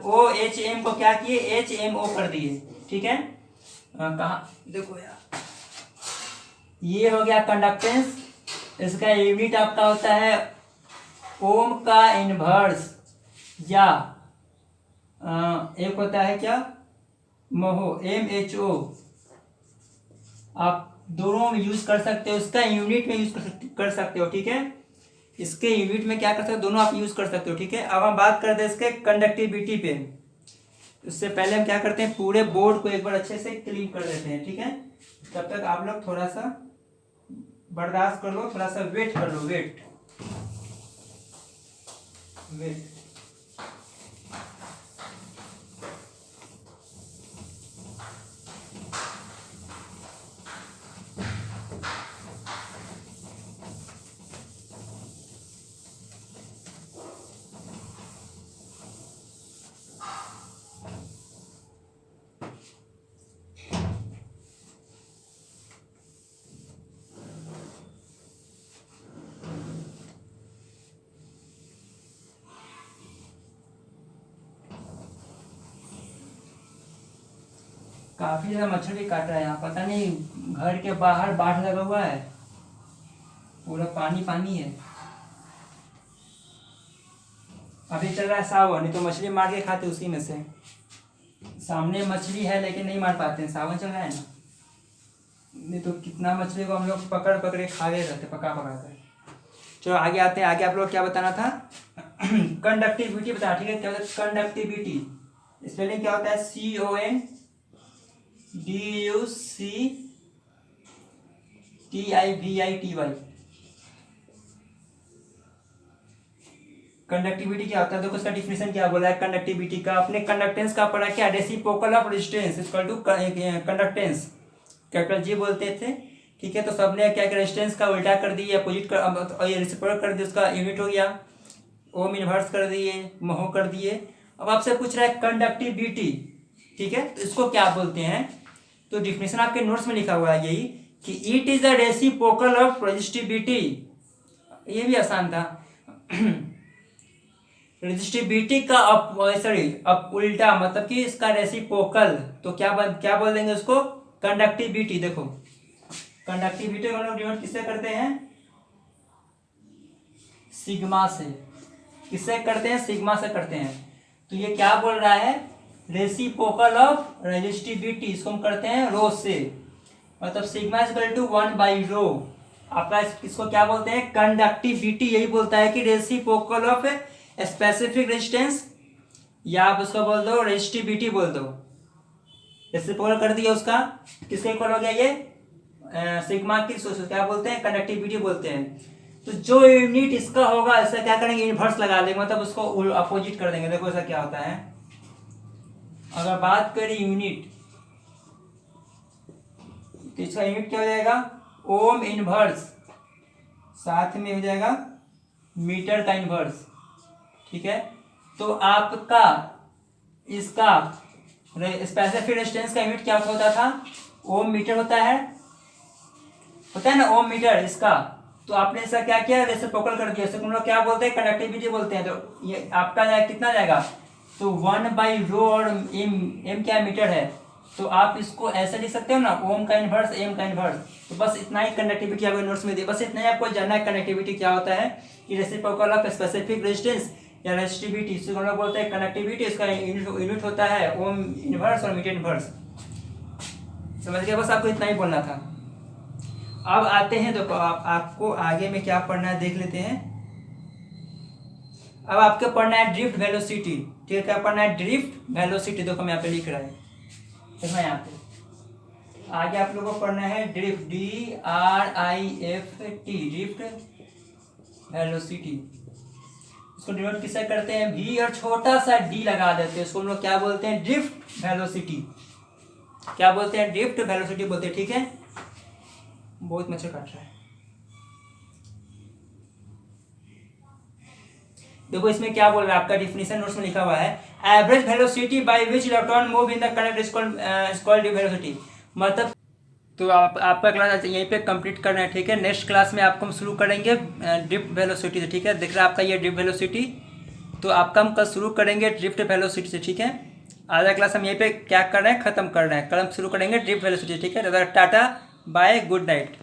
OHM को क्या किए HMO कर दिए, ठीक है। कहाँ देखो यार, ये हो गया कंडक्टेंस। इसका यूनिट आपका होता है ओम का इनवर्स, या एक होता है क्या महो MHO, आप दोनों में यूज कर सकते हो, इसका यूनिट में यूज कर सकते हो, ठीक है। इसके यूनिट में क्या कर सकते हो, दोनों आप यूज कर सकते हो, ठीक है। अब हम बात करते हैं इसके कंडक्टिविटी पे। उससे पहले हम क्या करते हैं, पूरे बोर्ड को एक बार अच्छे से क्लीन कर देते हैं, ठीक है। तब तक आप लोग थोड़ा सा बर्दाश्त कर लो, थोड़ा सा वेट कर लो, वेट। काफी ज्यादा मच्छर भी काट रहा है यहाँ, पता नहीं घर के बाहर बाढ़ लगा हुआ है, पूरा पानी पानी है। अभी चल रहा है सावन, नहीं तो मछली मार के खाते उसी में से। सामने मछली है लेकिन नहीं मार पाते हैं, सावन चल रहा है ना, नहीं तो कितना मछली को हम लोग पकड़ पकड़ के खा गए रहते, पका पका कर। चलो आगे आते हैं। आगे आप लोग क्या बताना था कंडक्टिविटी बता, ठीक है। क्या होता है कंडक्टिविटी, स्पेलिंग क्या होता है CONDUCTIVITY। कंडक्टिविटी क्या होता है, देखो इसका डिफिनेशन क्या बोला है कंडक्टिविटी का। अपने कंडक्टेंस का पढ़ा क्या, reciprocal of resistance equal to conductance, capital G बोलते थे, ठीक है। तो सबने क्या किया, रेजिस्टेंस का उल्टा कर दिया, अपोजिट कर, ये रेसिप्रोकल कर दिया, उसका यूनिट हो गया ओम इनवर्स कर दिए, महो कर दिए। अब आपसे पूछ रहा है कंडक्टिविटी, ठीक है, तो इसको क्या बोलते हैं। तो डिफिनेशन आपके नोट्स में लिखा हुआ है यही कि it is the reciprocal of resistivity. ये भी आसान था रेजिस्टिविटी का अब उल्टा, मतलब कि इसका रेसिप्रोकल, तो क्या बोल देंगे उसको कंडक्टिविटी। देखो कंडक्टिविटी को हम लोग डिनोट किससे करते हैं, सिग्मा से। किससे करते हैं, सिग्मा से करते हैं। तो ये क्या बोल रहा है, रेसिप्रोकल ऑफ रेजिस्टिविटी, इसको हम करते हैं रो से, मतलब सिग्मा इज इक्वल टू 1/रो। आपका इसको क्या बोलते हैं, कंडक्टिविटी। यही बोलता है कि रेसिप्रोकल ऑफ स्पेसिफिक रेजिस्टेंस, या आप उसको बोल दो रेजिस्टिविटी बोल दो। रेसिप्रोकल कर दिया उसका, किसके इक्वल हो गया ये सिग्मा की, क्या बोलते हैं कंडक्टिविटी बोलते हैं। तो जो यूनिट इसका होगा, इसका क्या करेंगे, इनवर्स लगा देंगे, मतलब उसको अपोजिट कर देंगे। देखो ऐसा क्या होता है, अगर बात करें यूनिट, तो इसका यूनिट क्या हो जाएगा, ओम इनवर्स, साथ में हो जाएगा मीटर का इनवर्स, ठीक है। तो आपका इसका स्पेसिफिक रेजिस्टेंस का यूनिट क्या होता था, ओम मीटर होता है ना, ओम मीटर इसका। तो आपने इसका क्या किया, रेसिप्रोकल कर दिया, हम लोग क्या बोलते हैं कंडक्टिविटी बोलते हैं। तो ये आपका कितना जाएगा, तो 1/रो, और एम क्या मीटर है, तो आप इसको ऐसे लिख सकते हो ना, ओम का इनवर्स एम का इनवर्स। तो बस इतना ही कंडक्टिविटी आपको नोट्स में दिया, बस इतना ही आपको जानना है कंडक्टिविटी क्या होता है, कि रेसिप्रोकल ऑफ स्पेसिफिक रेजिस्टेंस या रेजिस्टिविटी, इसको हम लोग बोलते हैं कंडक्टिविटी। इसका यूनिट होता है ओम इनवर्स और मीटर इनवर्स। समझ गए, बस आपको इतना ही बोलना था। अब आते हैं, देखो आपको आगे में क्या पढ़ना है देख लेते हैं। अब आपको पढ़ना है ड्रिफ्ट वेलोसिटी, ठीक है। क्या पढ़ना है, ड्रिफ्ट वेलोसिटी। देखो हम यहाँ पे लिख रहा है, देखो यहाँ पे आगे आप लोगों को पढ़ना है ड्रिफ्ट, DRIFT, ड्रिफ्ट वेलोसिटी। इसको डिनोट किससे करते हैं, V और छोटा सा D लगा देते हैं, इसको हम लोग क्या बोलते हैं, ड्रिफ्ट वेलोसिटी। क्या बोलते हैं, ड्रिफ्ट वेलोसिटी बोलते हैं, ठीक है। बहुत मच्छर काट रहा है। देखो इसमें क्या बोल रहा है, आपका डिफिनीशन नोट्स में लिखा हुआ है, average velocity by which electron move in the current is called drift velocity. मतलब तो आपका क्लास यहीं पे कंप्लीट करना है, ठीक है। नेक्स्ट क्लास में आपको हम शुरू करेंगे ड्रिफ्ट वेलोसिटी से, ठीक है। दिख रहा है आपका ये ड्रिफ्ट वेलोसिटी, तो आपका हम कल शुरू करेंगे ड्रिफ्ट वेलोसिटी से, ठीक है। आधा क्लास हम यहीं पे क्या कर रहे हैं, खत्म कर रहे हैं। कल हम शुरू करेंगे ड्रिफ्ट वेलोसिटी, ठीक है। Tata bye, good night.